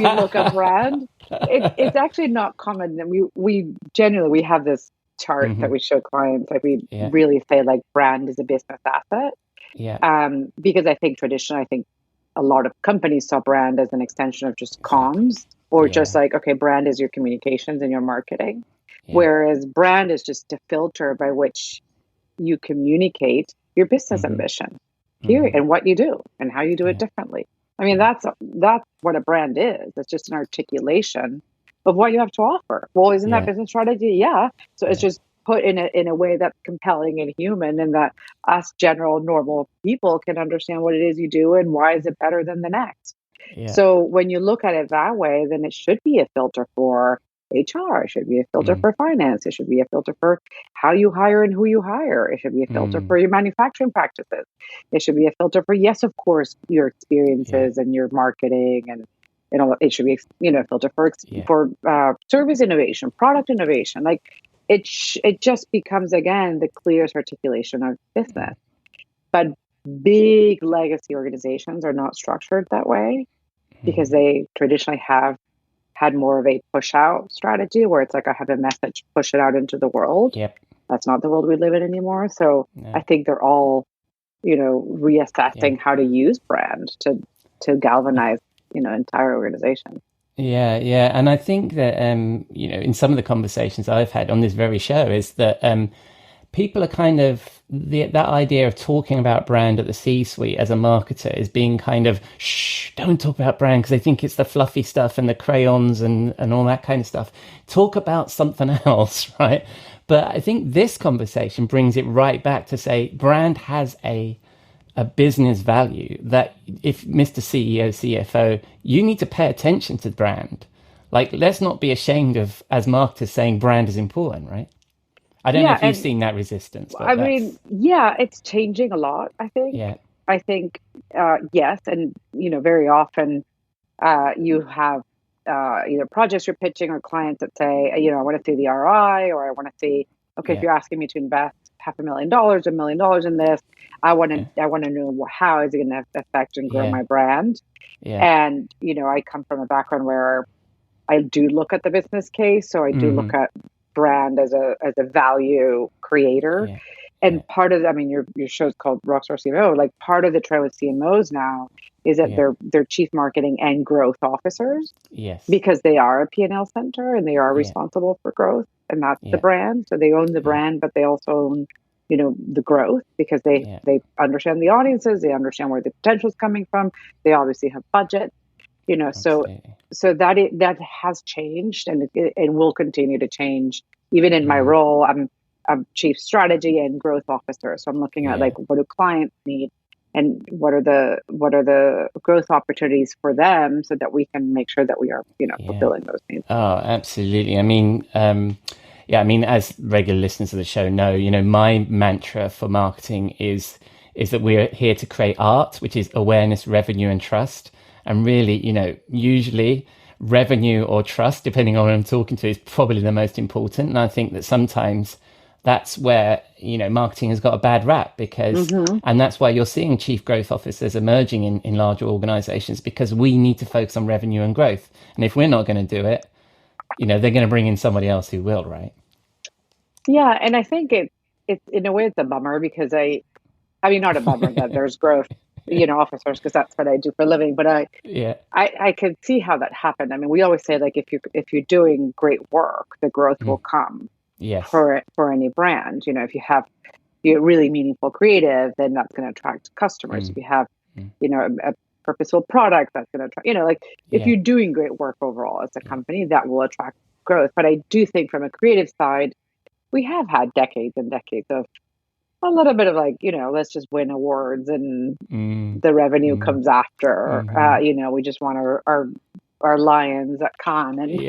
look at brand. It's actually not common, and we generally have this chart that we show clients. Like we really say like brand is a business asset. Because I think traditionally, a lot of companies saw brand as an extension of just comms, or just like, okay, brand is your communications and your marketing, whereas brand is just a filter by which you communicate your business ambition. Period, and what you do and how you do it differently. I mean, that's what a brand is. It's just an articulation of what you have to offer. Well, isn't that business strategy? Yeah. So it's just put in a way that's compelling and human, and that us general normal people can understand what it is you do and why is it better than the next. So when you look at it that way, then it should be a filter for HR. It should be a filter for finance. It should be a filter for how you hire and who you hire. It should be a filter for your manufacturing practices. It should be a filter for, yes, of course, your experiences and your marketing, and all. It should be, a filter for service innovation, product innovation. Like it just becomes, again, the clearest articulation of business. But big legacy organizations are not structured that way, because they traditionally have had more of a push out strategy, where it's like, I have a message, push it out into the world. That's not the world we live in anymore. So I think they're all, reassessing how to use brand to galvanize, entire organizations. And I think that in some of the conversations I've had on this very show is that people are kind of that idea of talking about brand at the C-suite as a marketer is being kind of, don't talk about brand, because they think it's the fluffy stuff and the crayons and all that kind of stuff. Talk about something else, right? But I think this conversation brings it right back to say brand has a business value that if Mr. CEO, CFO, you need to pay attention to brand. Like, let's not be ashamed of, as marketers, saying brand is important, right? I don't know if you've seen that resistance. But it's changing a lot, I think. I think, yes. And, very often you have either projects you're pitching or clients that say, I want to see the ROI, or I want to see, if you're asking me to invest $500,000, $1 million in this, I want to know how is it going to affect and grow my brand. And, I come from a background where I do look at the business case. So I do look at brand as a value creator. And part of, your show's called Rockstar CMO. Like, part of the trend with CMOs now is that they're chief marketing and growth officers. Because they are a P&L center and they are responsible for growth, and that's the brand. So they own the brand, but they also own, the growth, because they understand the audiences, they understand where the potential is coming from. They obviously have budget, so that has changed, and it will continue to change. Even in my role, I'm chief strategy and growth officer. So I'm looking at like, what do clients need, and what are the growth opportunities for them, so that we can make sure that we are, fulfilling those needs. Oh, absolutely. As regular listeners of the show know, my mantra for marketing is that we're here to create art, which is awareness, revenue, and trust. And really, usually revenue or trust, depending on who I'm talking to, is probably the most important. And I think that sometimes that's where, marketing has got a bad rap, because, and that's why you're seeing chief growth officers emerging in larger organizations, because we need to focus on revenue and growth. And if we're not going to do it, they're going to bring in somebody else who will, right? Yeah. And I think it's in a way, it's a bummer, because not a bummer that there's growth, officers, because that's what I do for a living. But I could see how that happened. We always say, like, if you're doing great work, the growth will come. For any brand. If you have really meaningful creative, then that's going to attract customers. If you have, a purposeful product, that's going to attract, like if you're doing great work overall as a company, that will attract growth. But I do think from a creative side, we have had decades and decades of a little bit of like, let's just win awards and the revenue comes after. We just want our lions at Cannes,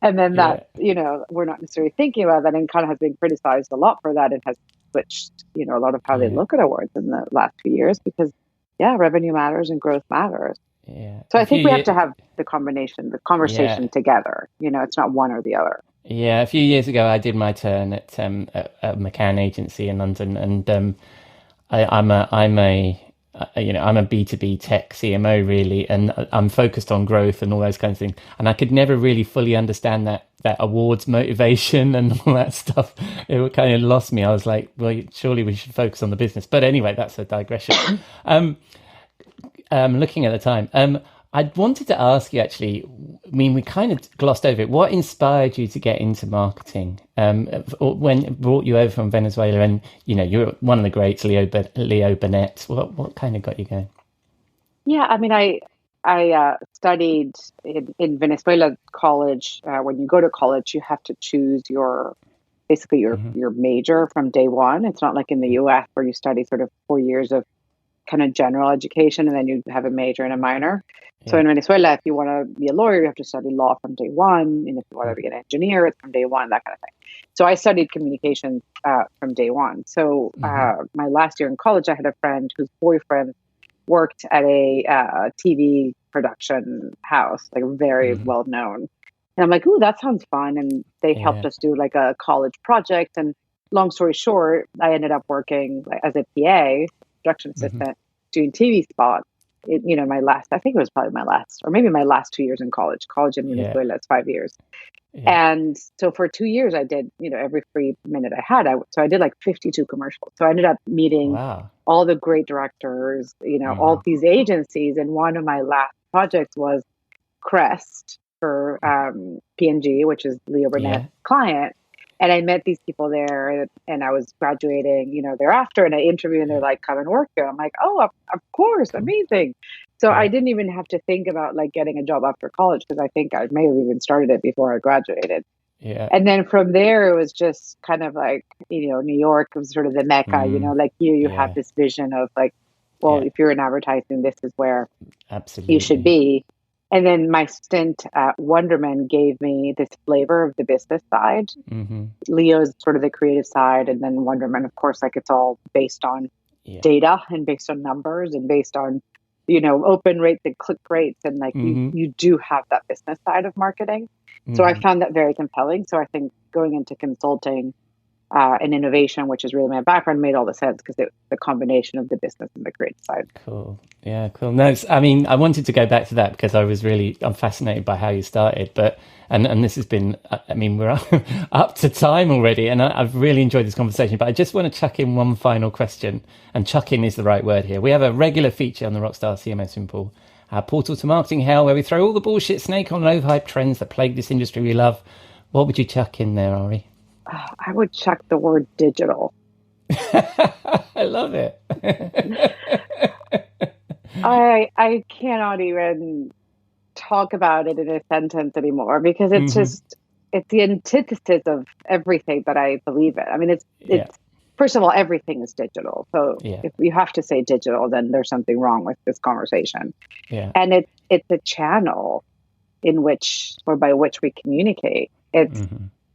and then that we're not necessarily thinking about that, and Cannes has been criticized a lot for that. It has switched a lot of how they look at awards in the last few years, because revenue matters and growth matters. So I think we have to have the conversation together. It's not one or the other. Yeah, a few years ago, I did my turn at a McCann agency in London, and I'm a B2B tech CMO really, and I'm focused on growth and all those kinds of things. And I could never really fully understand that awards motivation and all that stuff. It kind of lost me. I was like, well, surely we should focus on the business. But anyway, that's a digression. Looking at the time, I wanted to ask you actually, we kind of glossed over it. What inspired you to get into marketing? When it brought you over from Venezuela, and you're one of the greats, Leo Burnett. What kind of got you going? Yeah, I mean, I studied in Venezuela college. When you go to college, you have to choose your major from day one. It's not like in the US where you study sort of 4 years of kind of general education and then you have a major and a minor. So in Venezuela, if you want to be a lawyer, you have to study law from day one. And if you want to be an engineer, it's from day one, that kind of thing. So I studied communications from day one. So my last year in college, I had a friend whose boyfriend worked at a TV production house, like very well known. And I'm like, ooh, that sounds fun. And they helped us do like a college project. And long story short, I ended up working as a PA, production assistant, doing TV spots. I think it was probably my last 2 years in college. College in Venezuela is 5 years. And so for 2 years, I did, every free minute I had. I did like 52 commercials. So I ended up meeting all the great directors, all these agencies. And one of my last projects was Crest for P&G, which is Leo Burnett's client. And I met these people there, and I was graduating, thereafter. And I interviewed, and they're like, "Come and work here." I'm like, "Oh, of course, amazing!" So I didn't even have to think about like getting a job after college, because I think I may have even started it before I graduated. Yeah. And then from there, it was just kind of like, New York was sort of the mecca. Like you have this vision of like, well, if you're in advertising, this is where you should be. And then my stint at Wonderman gave me this flavor of the business side. Leo's sort of the creative side. And then Wonderman, of course, like it's all based on data and based on numbers and based on, open rates and click rates. And like you do have that business side of marketing. So I found that very compelling. So I think going into consulting and innovation, which is really my background, made all the sense, because it's the combination of the business and the creative side. Cool. Yeah, cool. No, I wanted to go back to that because I'm fascinated by how you started, and this has been, we're up to time already, and I've really enjoyed this conversation, but I just want to chuck in one final question, and chuck in is the right word here. We have a regular feature on the Rockstar CMO Swim Pool, our portal to marketing hell, where we throw all the bullshit snake on overhyped trends that plague this industry we love. What would you chuck in there, Ari? I would chuck the word digital. I love it. I cannot even talk about it in a sentence anymore, because it's it's the antithesis of everything that I believe in. I mean, it's first of all, everything is digital. So if you have to say digital, then there's something wrong with this conversation. Yeah. And it's a channel in which or by which we communicate. It's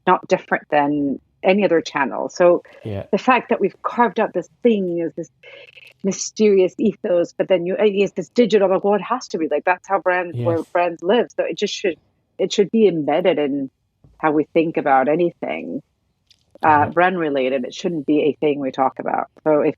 not different than any other channel. So the fact that we've carved out this thing is this mysterious ethos, but then it's this digital, like, well, it has to be like, that's how where brands live. So it should be embedded in how we think about anything brand related. It shouldn't be a thing we talk about. So if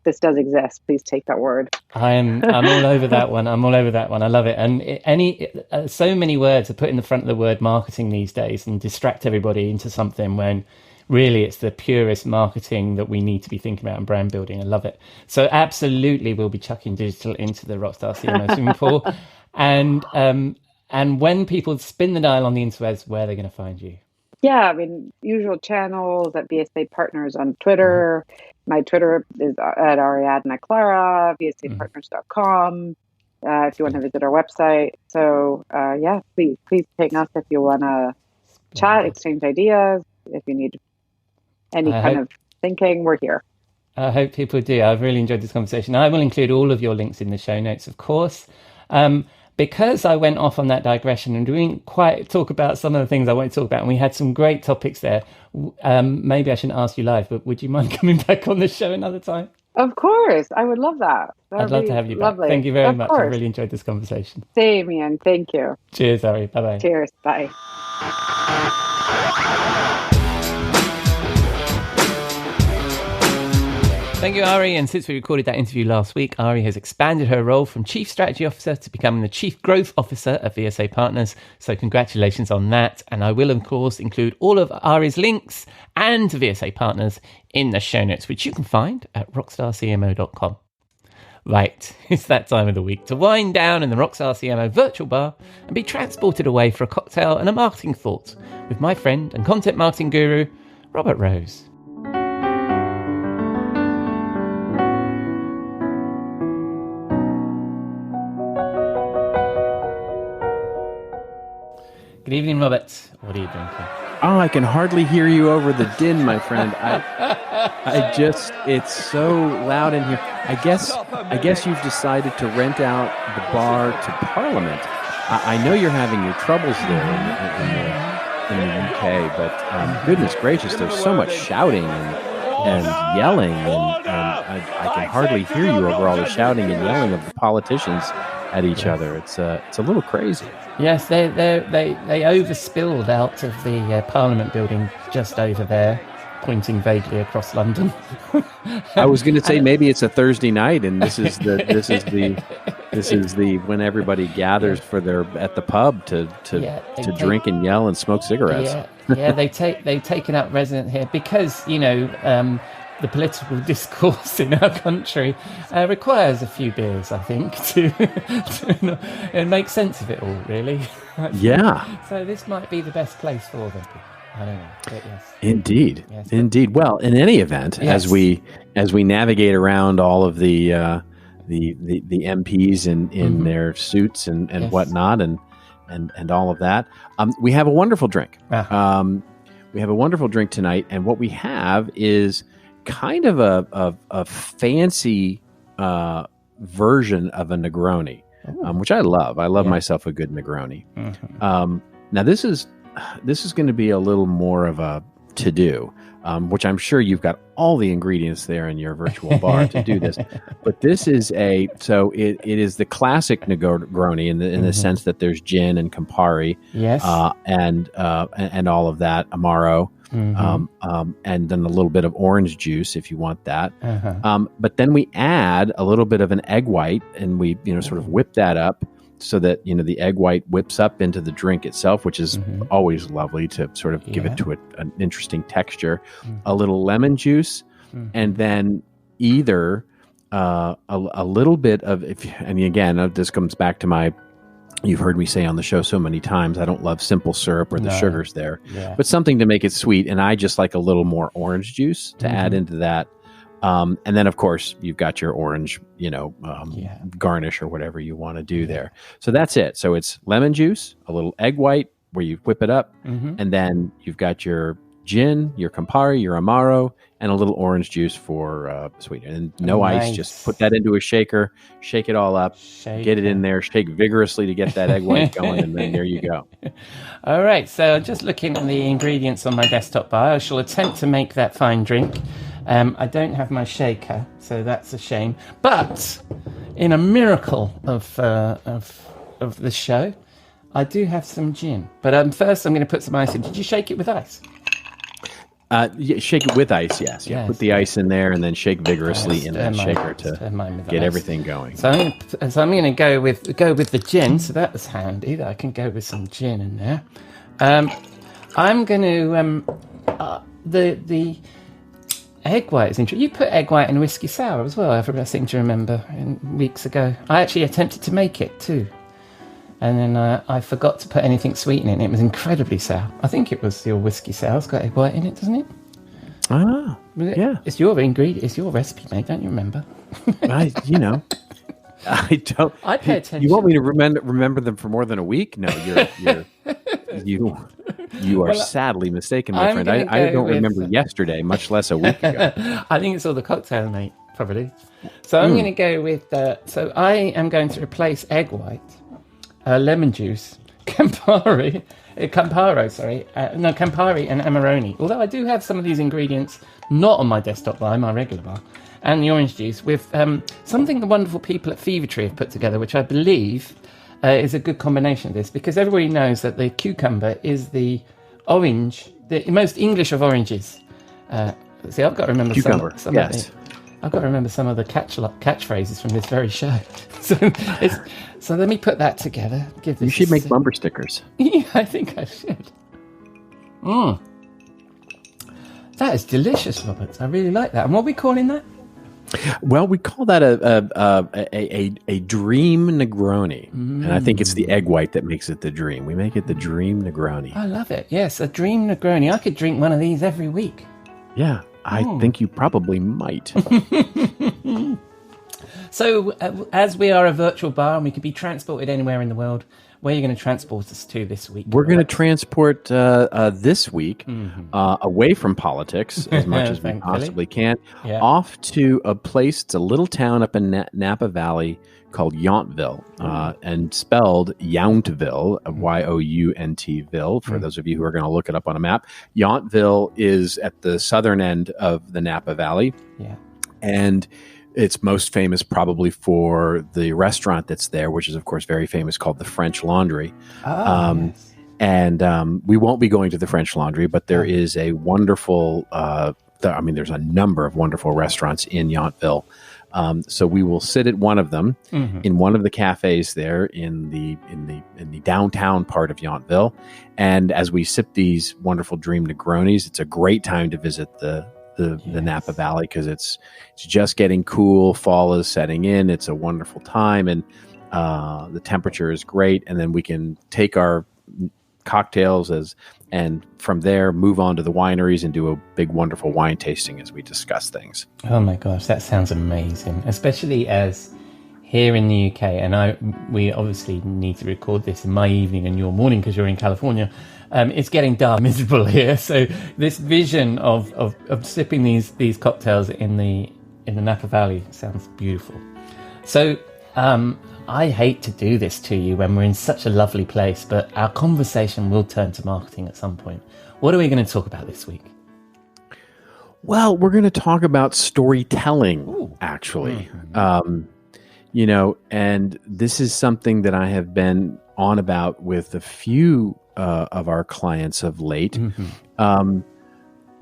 this does exist, please take that word. I'm all over that one. I'm all over that one. I love it. And so many words are put in the front of the word marketing these days and distract everybody into something, when really it's the purest marketing that we need to be thinking about in brand building. I love it. So absolutely, we'll be chucking digital into the Rockstar CMO swimming pool. And when people spin the dial on the interwebs, where are they going to find you? Yeah, I mean, usual channels at VSA Partners on Twitter. My Twitter is at Ariadna Clara, VSAPartners.com. If you want to visit our website. So, yeah, please ping us if you want to chat, exchange ideas. If you need any kind of thinking, we're here. I hope people do. I've really enjoyed this conversation. I will include all of your links in the show notes, of course. Because I went off on that digression and didn't quite talk about some of the things I want to talk about, and we had some great topics there. Maybe I shouldn't ask you live, but would you mind coming back on the show another time? Of course. I would love that. I'd love to have you back. Thank you very much. I really enjoyed this conversation. Same, Ian. Thank you. Cheers, Ari. Bye-bye. Cheers. Bye. Thank you, Ari. And since we recorded that interview last week, Ari has expanded her role from Chief Strategy Officer to becoming the Chief Growth Officer at VSA Partners. So congratulations on that. And I will, of course, include all of Ari's links and to VSA Partners in the show notes, which you can find at rockstarcmo.com. Right, it's that time of the week to wind down in the Rockstar CMO virtual bar and be transported away for a cocktail and a marketing thought with my friend and content marketing guru, Robert Rose. Good evening, Robert. What are you drinking? Oh, I can hardly hear you over the din, my friend. It's so loud in here. I guess you've decided to rent out the bar to Parliament. I know you're having your troubles there in the UK, but goodness gracious, there's so much shouting and yelling, and I can hardly hear you over all the shouting and yelling of the politicians at each other. It's a little crazy. Yes, they overspilled out of the Parliament building just over there, pointing vaguely across London. I was going to say maybe it's a Thursday night, and this is the when everybody gathers at the pub to drink and yell and smoke cigarettes. Yeah, they've taken up resident here because the political discourse in our country requires a few beers, I think, to make sense of it all, really. Yeah. So this might be the best place for them. I don't know, but yes. Indeed. Well, in any event, as we navigate around all of the MPs in their suits and whatnot and all of that, we have a wonderful drink. We have a wonderful drink tonight, and what we have is kind of a fancy version of a Negroni, which I love. I love myself a good Negroni. Mm-hmm. Now this is going to be a little more of a to-do, which I'm sure you've got all the ingredients there in your virtual bar to do this. But this is it is the classic Negroni in the sense that there's gin and Campari, and all of that, Amaro. Mm-hmm. And then a little bit of orange juice if you want that. But then we add a little bit of an egg white, and we sort of whip that up so that the egg white whips up into the drink itself, which is always lovely to sort of give it to an interesting texture. A little lemon juice, and then either a little bit of and again, this comes back to you've heard me say on the show so many times, I don't love simple syrup or the sugars there, but something to make it sweet. And I just like a little more orange juice to add into that. And then, of course, you've got your orange, garnish or whatever you want to do there. So that's it. So it's lemon juice, a little egg white where you whip it up, and then you've got your gin, your Campari, your Amaro, and a little orange juice for sweetener. And no ice, just put that into a shaker, shake it all up, get it in there, shake vigorously to get that egg white going, and then there you go. All right, so just looking at the ingredients on my desktop bar, I shall attempt to make that fine drink. I don't have my shaker, so that's a shame. But in a miracle of the show, I do have some gin. But first I'm going to put some ice in. Did you shake it with ice? Shake it with ice, yes. Put the ice in there and then shake vigorously in that shaker to get everything going. So I'm going to go with the gin. So that was handy that I can go with some gin in there. I'm going to the egg white is interesting. You put egg white in whiskey sour as well. I seem to remember weeks ago. I actually attempted to make it too. And then I forgot to put anything sweet in it. It was incredibly sour. I think it was your whiskey sour. It's got egg white in it, doesn't it? Ah, yeah. It's your ingredient. It's your recipe, mate. Don't you remember? I don't. I pay attention. You want me to remember them for more than a week? No, you are sadly mistaken, my friend. I don't remember yesterday, much less a week ago. I think it's all the cocktail, mate. Probably. So I'm going to go with. So I am going to replace egg white, lemon juice, Campari, and Amarone. Although I do have some of these ingredients not on my desktop bar, my regular bar, and the orange juice with something the wonderful people at Fever Tree have put together, which I believe is a good combination of this, because everybody knows that the cucumber is the orange, the most English of oranges. See, I've got to remember cucumber. I've got to remember some of the catchphrases from this very show. So let me put that together. You should make bumper stickers. Yeah, I think I should. That is delicious, Robert. I really like that. And what are we calling that? Well, we call that a dream Negroni, and I think it's the egg white that makes it the dream. We make it the dream Negroni. I love it. Yes, a dream Negroni. I could drink one of these every week. Yeah, I think you probably might. So, as we are a virtual bar and we can be transported anywhere in the world, where are you going to transport us to this week? We're going to transport this week away from politics as much as we possibly can, off to a place. It's a little town up in Napa Valley called Yountville, and spelled Yountville, Yountville, for those of you who are going to look it up on a map. Yountville is at the southern end of the Napa Valley. Yeah. And it's most famous probably for the restaurant that's there, which is, of course, very famous, called the French Laundry. Yes. And we won't be going to the French Laundry, but there is a wonderful, there's a number of wonderful restaurants in Yountville. So we will sit at one of them in one of the cafes there in the downtown part of Yountville. And as we sip these wonderful Dream Negronis, it's a great time to visit the Napa Valley, because it's just getting cool. Fall is setting in. It's a wonderful time, and the temperature is great. And then we can take our cocktails and from there move on to the wineries and do a big, wonderful wine tasting as we discuss things. Oh my gosh, that sounds amazing, especially as here in the UK, and we obviously need to record this in my evening and your morning because you're in California. It's getting dark, miserable here. So this vision of sipping these cocktails in the Napa Valley sounds beautiful. So I hate to do this to you when we're in such a lovely place, but our conversation will turn to marketing at some point. What are we going to talk about this week? Well, we're going to talk about storytelling, actually. And this is something that I have been on about with a few of our clients of late,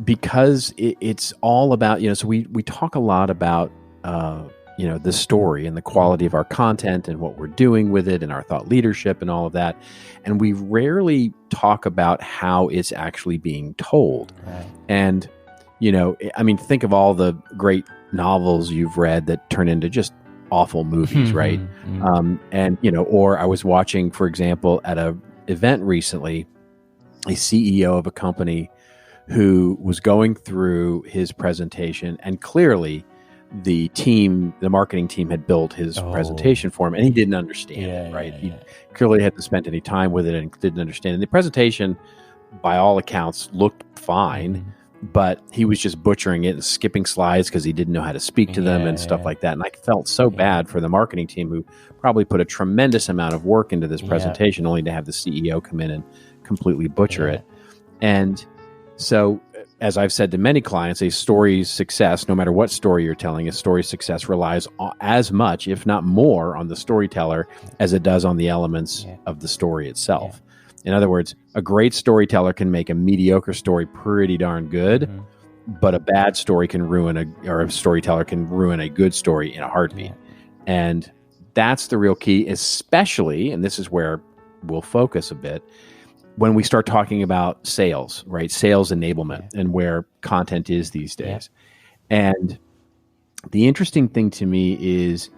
because it's all about, so we talk a lot about, the story and the quality of our content and what we're doing with it and our thought leadership and all of that. And we rarely talk about how it's actually being told. Right. And, think of all the great novels you've read that turn into just awful movies, right? Or I was watching, for example, at a event recently, a CEO of a company who was going through his presentation, and clearly the marketing team had built his presentation for him, and he didn't understand it, right? He clearly hadn't spent any time with it and didn't understand it. And the presentation, by all accounts, looked fine, but he was just butchering it and skipping slides because he didn't know how to speak to them and stuff like that. And I felt so bad for the marketing team, who probably put a tremendous amount of work into this presentation, only to have the CEO come in and completely butcher it. And so, as I've said to many clients, a story's success, no matter what story you're telling, a story's success relies as much, if not more, on the storyteller as it does on the elements of the story itself. In other words, a great storyteller can make a mediocre story pretty darn good, but a bad story or a storyteller can ruin a good story in a heartbeat. And that's the real key, especially, and this is where we'll focus a bit, when we start talking about sales, right? Sales enablement and where content is these days. And the interesting thing to me is,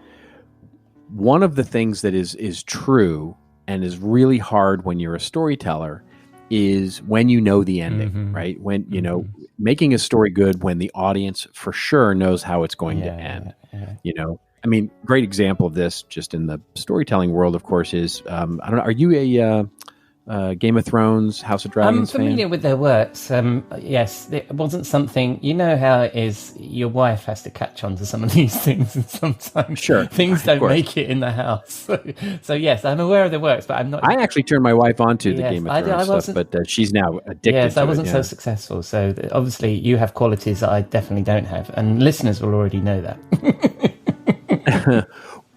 one of the things that is true and is really hard when you're a storyteller is when you know the ending, right? When, you know, making a story good when the audience for sure knows how it's going to end. You know, I mean, great example of this just in the storytelling world, of course, is, I don't know, are you a Game of Thrones, House of Dragons I'm familiar fan? with their works. Yes, it wasn't something, you know how it is, your wife has to catch on to some of these things, and sometimes things don't make it in the house. So yes, I'm aware of the works, but I'm not... I actually turned my wife onto the Game of Thrones stuff, but she's now addicted to it. Yes, I wasn't so successful. So obviously you have qualities that I definitely don't have, and listeners will already know that.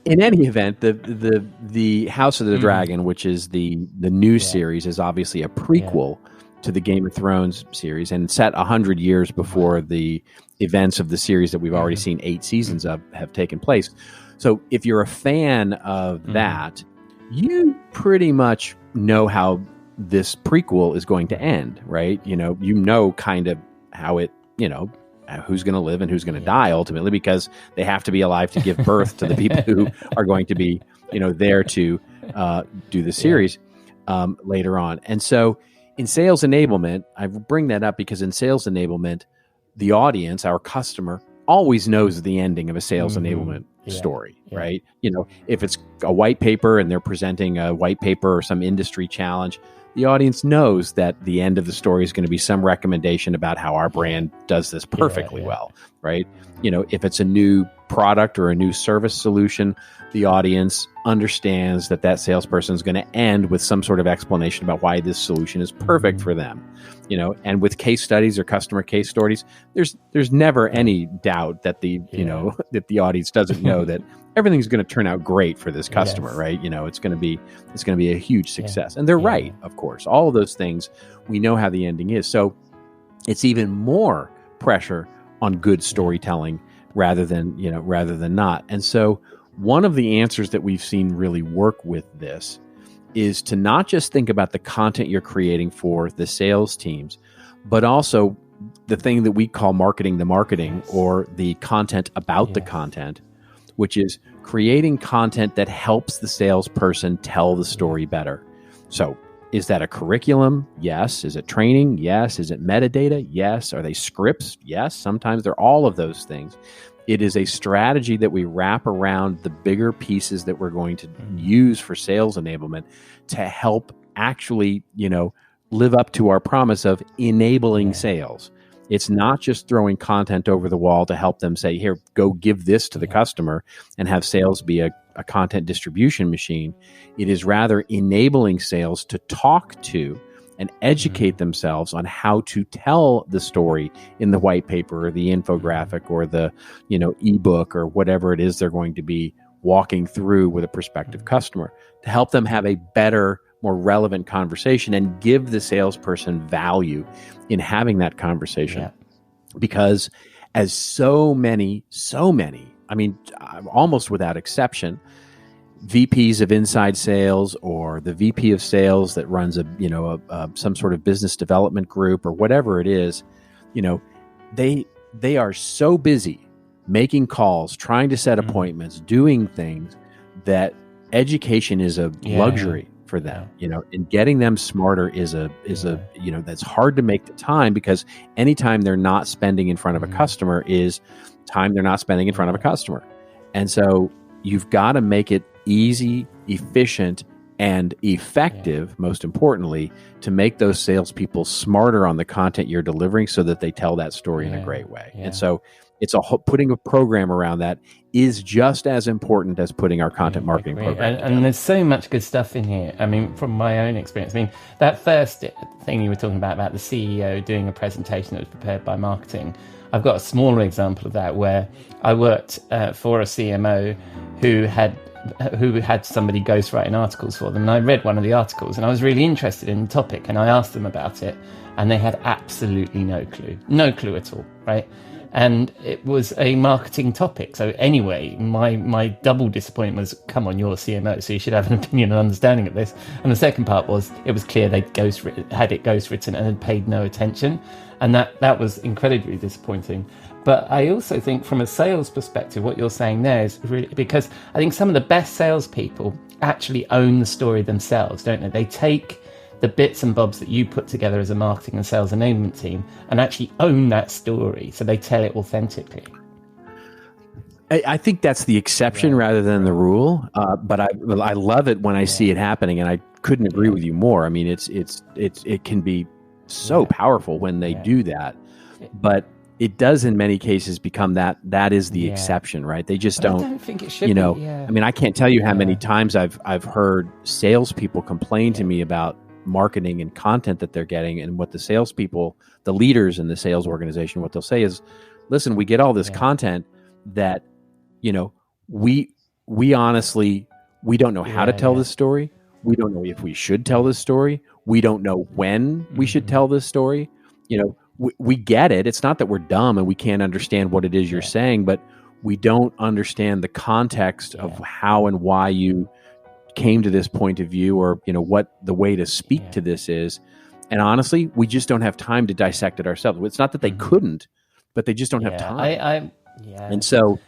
In any event, the House of the Dragon, which is the new series, is obviously a prequel to the Game of Thrones series, and set 100 years before the events of the series that we've already seen 8 seasons of have taken place. So if you're a fan of that, you pretty much know how this prequel is going to end, right? You know kind of how it, you know, who's going to live and who's going to die ultimately, because they have to be alive to give birth to the people who are going to be, you know, there to do the series later on. And so in sales enablement, I bring that up because in sales enablement, the audience, our customer, always knows the ending of a sales enablement story, right? You know, if it's a white paper and they're presenting a white paper or some industry challenge, the audience knows that the end of the story is going to be some recommendation about how our brand does this perfectly well, right? You know, if it's a new product or a new service solution, the audience understands that that salesperson is going to end with some sort of explanation about why this solution is perfect for them. You know, and with case studies or customer case stories, there's never any doubt that the you know that the audience doesn't know that everything's going to turn out great for this customer, right? You know, it's going to be a huge success, and they're right, of course. All of those things, we know how the ending is, so it's even more pressure on good storytelling rather than not. And so, one of the answers that we've seen really work with this is to not just think about the content you're creating for the sales teams, but also the thing that we call marketing the marketing, or the content about the content, which is creating content that helps the salesperson tell the story better. So is that a curriculum? Yes. Is it training? Yes. Is it metadata? Yes. Are they scripts? Yes. Sometimes they're all of those things. It is a strategy that we wrap around the bigger pieces that we're going to use for sales enablement to help actually, you know, live up to our promise of enabling sales. It's not just throwing content over the wall to help them say, here, go give this to the customer and have sales be a content distribution machine. It is rather enabling sales to talk to and educate themselves on how to tell the story in the white paper or the infographic or the, you know, ebook or whatever it is they're going to be walking through with a prospective customer, to help them have a better, more relevant conversation and give the salesperson value in having that conversation. Because as so many, I mean, almost without exception, VPs of inside sales or the VP of sales that runs some sort of business development group or whatever it is, you know, they are so busy making calls, trying to set appointments, doing things, that education is a luxury for them, you know, and getting them smarter is a, you know, that's hard to make the time, because anytime they're not spending in front of a customer is time they're not spending in front of a customer. And so you've got to make it easy, efficient, and effective, most importantly, to make those salespeople smarter on the content you're delivering so that they tell that story in a great way. And so it's putting a program around that is just as important as putting our content marketing program. And there's so much good stuff in here. I mean, from my own experience, I mean, that first thing you were talking about the CEO doing a presentation that was prepared by marketing, I've got a smaller example of that where I worked for a CMO who had somebody ghostwriting articles for them. And I read one of the articles and I was really interested in the topic, and I asked them about it, and they had absolutely no clue at all, right? And it was a marketing topic. So anyway, my double disappointment was, come on, you're a CMO, so you should have an opinion and understanding of this. And the second part was, it was clear they'd had it ghostwritten and had paid no attention. And that was incredibly disappointing. But I also think from a sales perspective, what you're saying there is really, because I think some of the best salespeople actually own the story themselves, don't they? They take the bits and bobs that you put together as a marketing and sales enablement team and actually own that story. So they tell it authentically. I think that's the exception rather than the rule. But I love it when I see it happening, and I couldn't agree with you more. I mean, it can be so powerful when they do that, but it does in many cases become that is the exception, right? They just don't. I don't think it should be. I mean, I can't tell you how many times I've heard salespeople complain to me about marketing and content that they're getting, and what the salespeople, the leaders in the sales organization, what they'll say is, "Listen, we get all this content that, we honestly, we don't know how to tell this story. We don't know if we should tell this story. We don't know when we should tell this story. We get it. It's not that we're dumb and we can't understand what it is you're saying, but we don't understand the context of how and why you came to this point of view, or what the way to speak to this is. And honestly, we just don't have time to dissect it ourselves. It's not that they couldn't, but they just don't have time. And so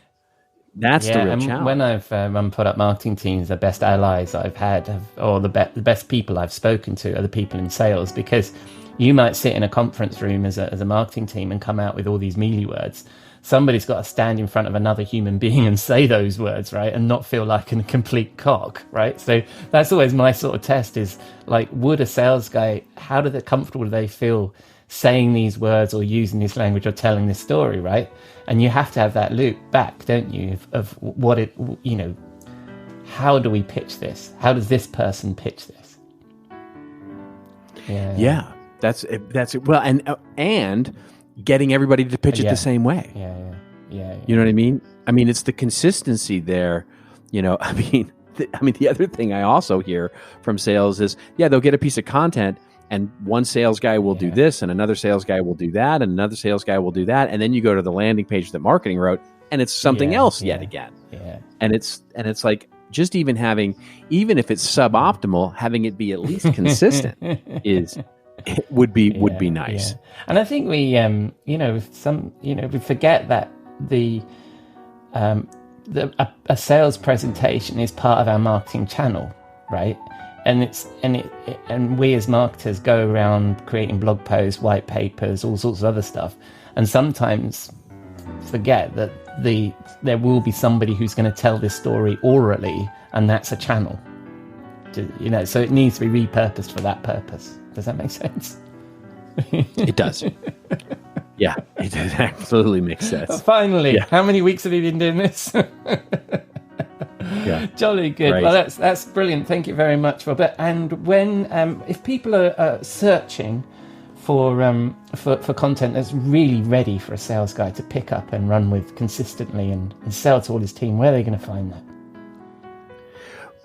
that's the real challenge. When I've run product marketing teams, the best allies I've had or the best people I've spoken to are the people in sales, because you might sit in a conference room as a marketing team and come out with all these mealy words. Somebody's got to stand in front of another human being and say those words, right? And not feel like a complete cock, right? So that's always my sort of test is like, would a sales guy, how comfortable do they feel saying these words or using this language or telling this story, right? And you have to have that loop back, don't you, of what it, how do we pitch this? How does this person pitch this? Yeah. That's it. Well, and getting everybody to pitch it the same way. Yeah. You know what I mean? I mean, it's the consistency there. I mean, the other thing I also hear from sales is, they'll get a piece of content, and one sales guy will do this, and another sales guy will do that, and another sales guy will do that, and then you go to the landing page that marketing wrote, and it's something else yet again. Yeah. And it's like, just even if it's suboptimal, having it be at least consistent would be nice. Yeah. And I think we we forget that a sales presentation is part of our marketing channel, right? And we as marketers go around creating blog posts, white papers, all sorts of other stuff, and sometimes forget that there will be somebody who's going to tell this story orally, and that's a channel. So it needs to be repurposed for that purpose. Does that make sense? It does. Yeah, it does. Absolutely makes sense. Finally, how many weeks have you been doing this? Jolly good. Right. Well, that's brilliant. Thank you very much, Robert. And when if people are searching for content that's really ready for a sales guy to pick up and run with consistently and sell to all his team, where are they going to find that?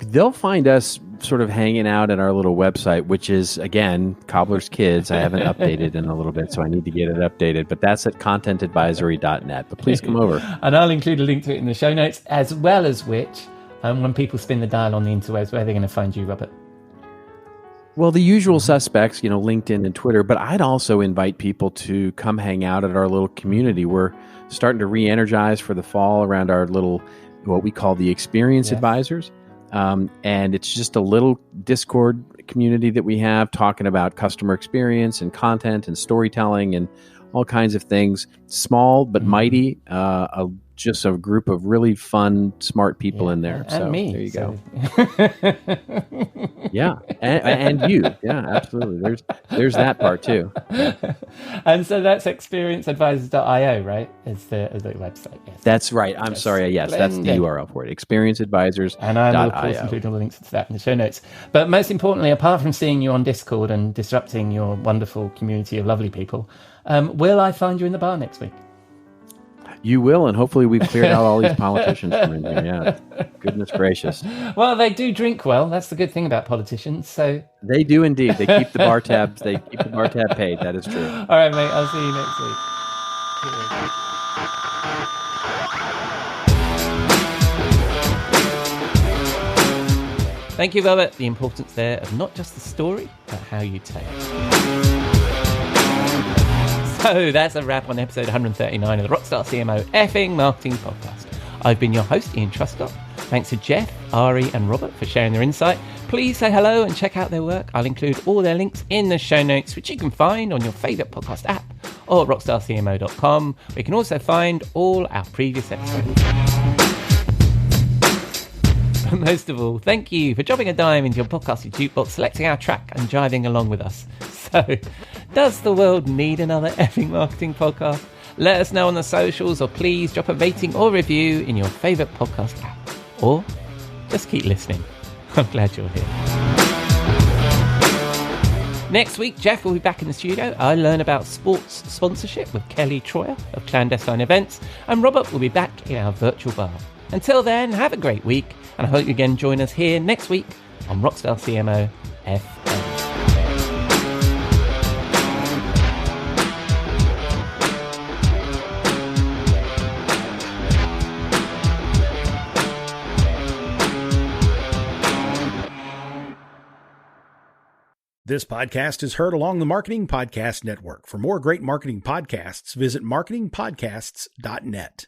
They'll find us sort of hanging out at our little website, which is, again, Cobbler's Kids. I haven't updated in a little bit, so I need to get it updated. But that's at contentadvisory.net. But please come over. And I'll include a link to it in the show notes, as well as which, when people spin the dial on the interwebs, where are they going to find you, Robert? Well, the usual suspects, LinkedIn and Twitter. But I'd also invite people to come hang out at our little community. We're starting to re-energize for the fall around our little, what we call the Experience Advisors. And it's just a little Discord community that we have talking about customer experience and content and storytelling and all kinds of things. Small but mighty, just a group of really fun, smart people in there. And me. There you go. Yeah, and you. Yeah, absolutely. There's that part too. Yeah. And so that's experienceadvisors.io, right? Is the website. Yes. That's right. I'm sorry. Yes, that's the URL for it. Experienceadvisors.io. And I will, of course, include all the links to that in the show notes. But most importantly, apart from seeing you on Discord and disrupting your wonderful community of lovely people, will I find you in the bar next week? You will, and hopefully we've cleared out all these politicians from in here. Yeah, goodness gracious. Well, they do drink well. That's the good thing about politicians. So they do indeed. They keep the bar tabs. They keep the bar tab paid. That is true. All right, mate. I'll see you next week. Thank you, Robert. The importance there of not just the story, but how you tell it. So that's a wrap on episode 139 of the Rockstar CMO effing marketing podcast. I've been your host, Ian Truscott. Thanks to Jeff, Ari, and Robert for sharing their insight. Please say hello and check out their work. I'll include all their links in the show notes, which you can find on your favourite podcast app or at rockstarcmo.com, where you can also find all our previous episodes. But most of all, thank you for dropping a dime into your podcasting jukebox, selecting our track and jiving along with us. So, does the world need another effing marketing podcast? Let us know on the socials, or please drop a rating or review in your favourite podcast app. Or just keep listening. I'm glad you're here. Next week, Jeff will be back in the studio. I learn about sports sponsorship with Kelly Troyer of Clandestine Events, and Robert will be back in our virtual bar. Until then, have a great week, and I hope you again join us here next week on Rockstar CMO FM. This podcast is heard along the Marketing Podcast Network. For more great marketing podcasts, visit marketingpodcasts.net.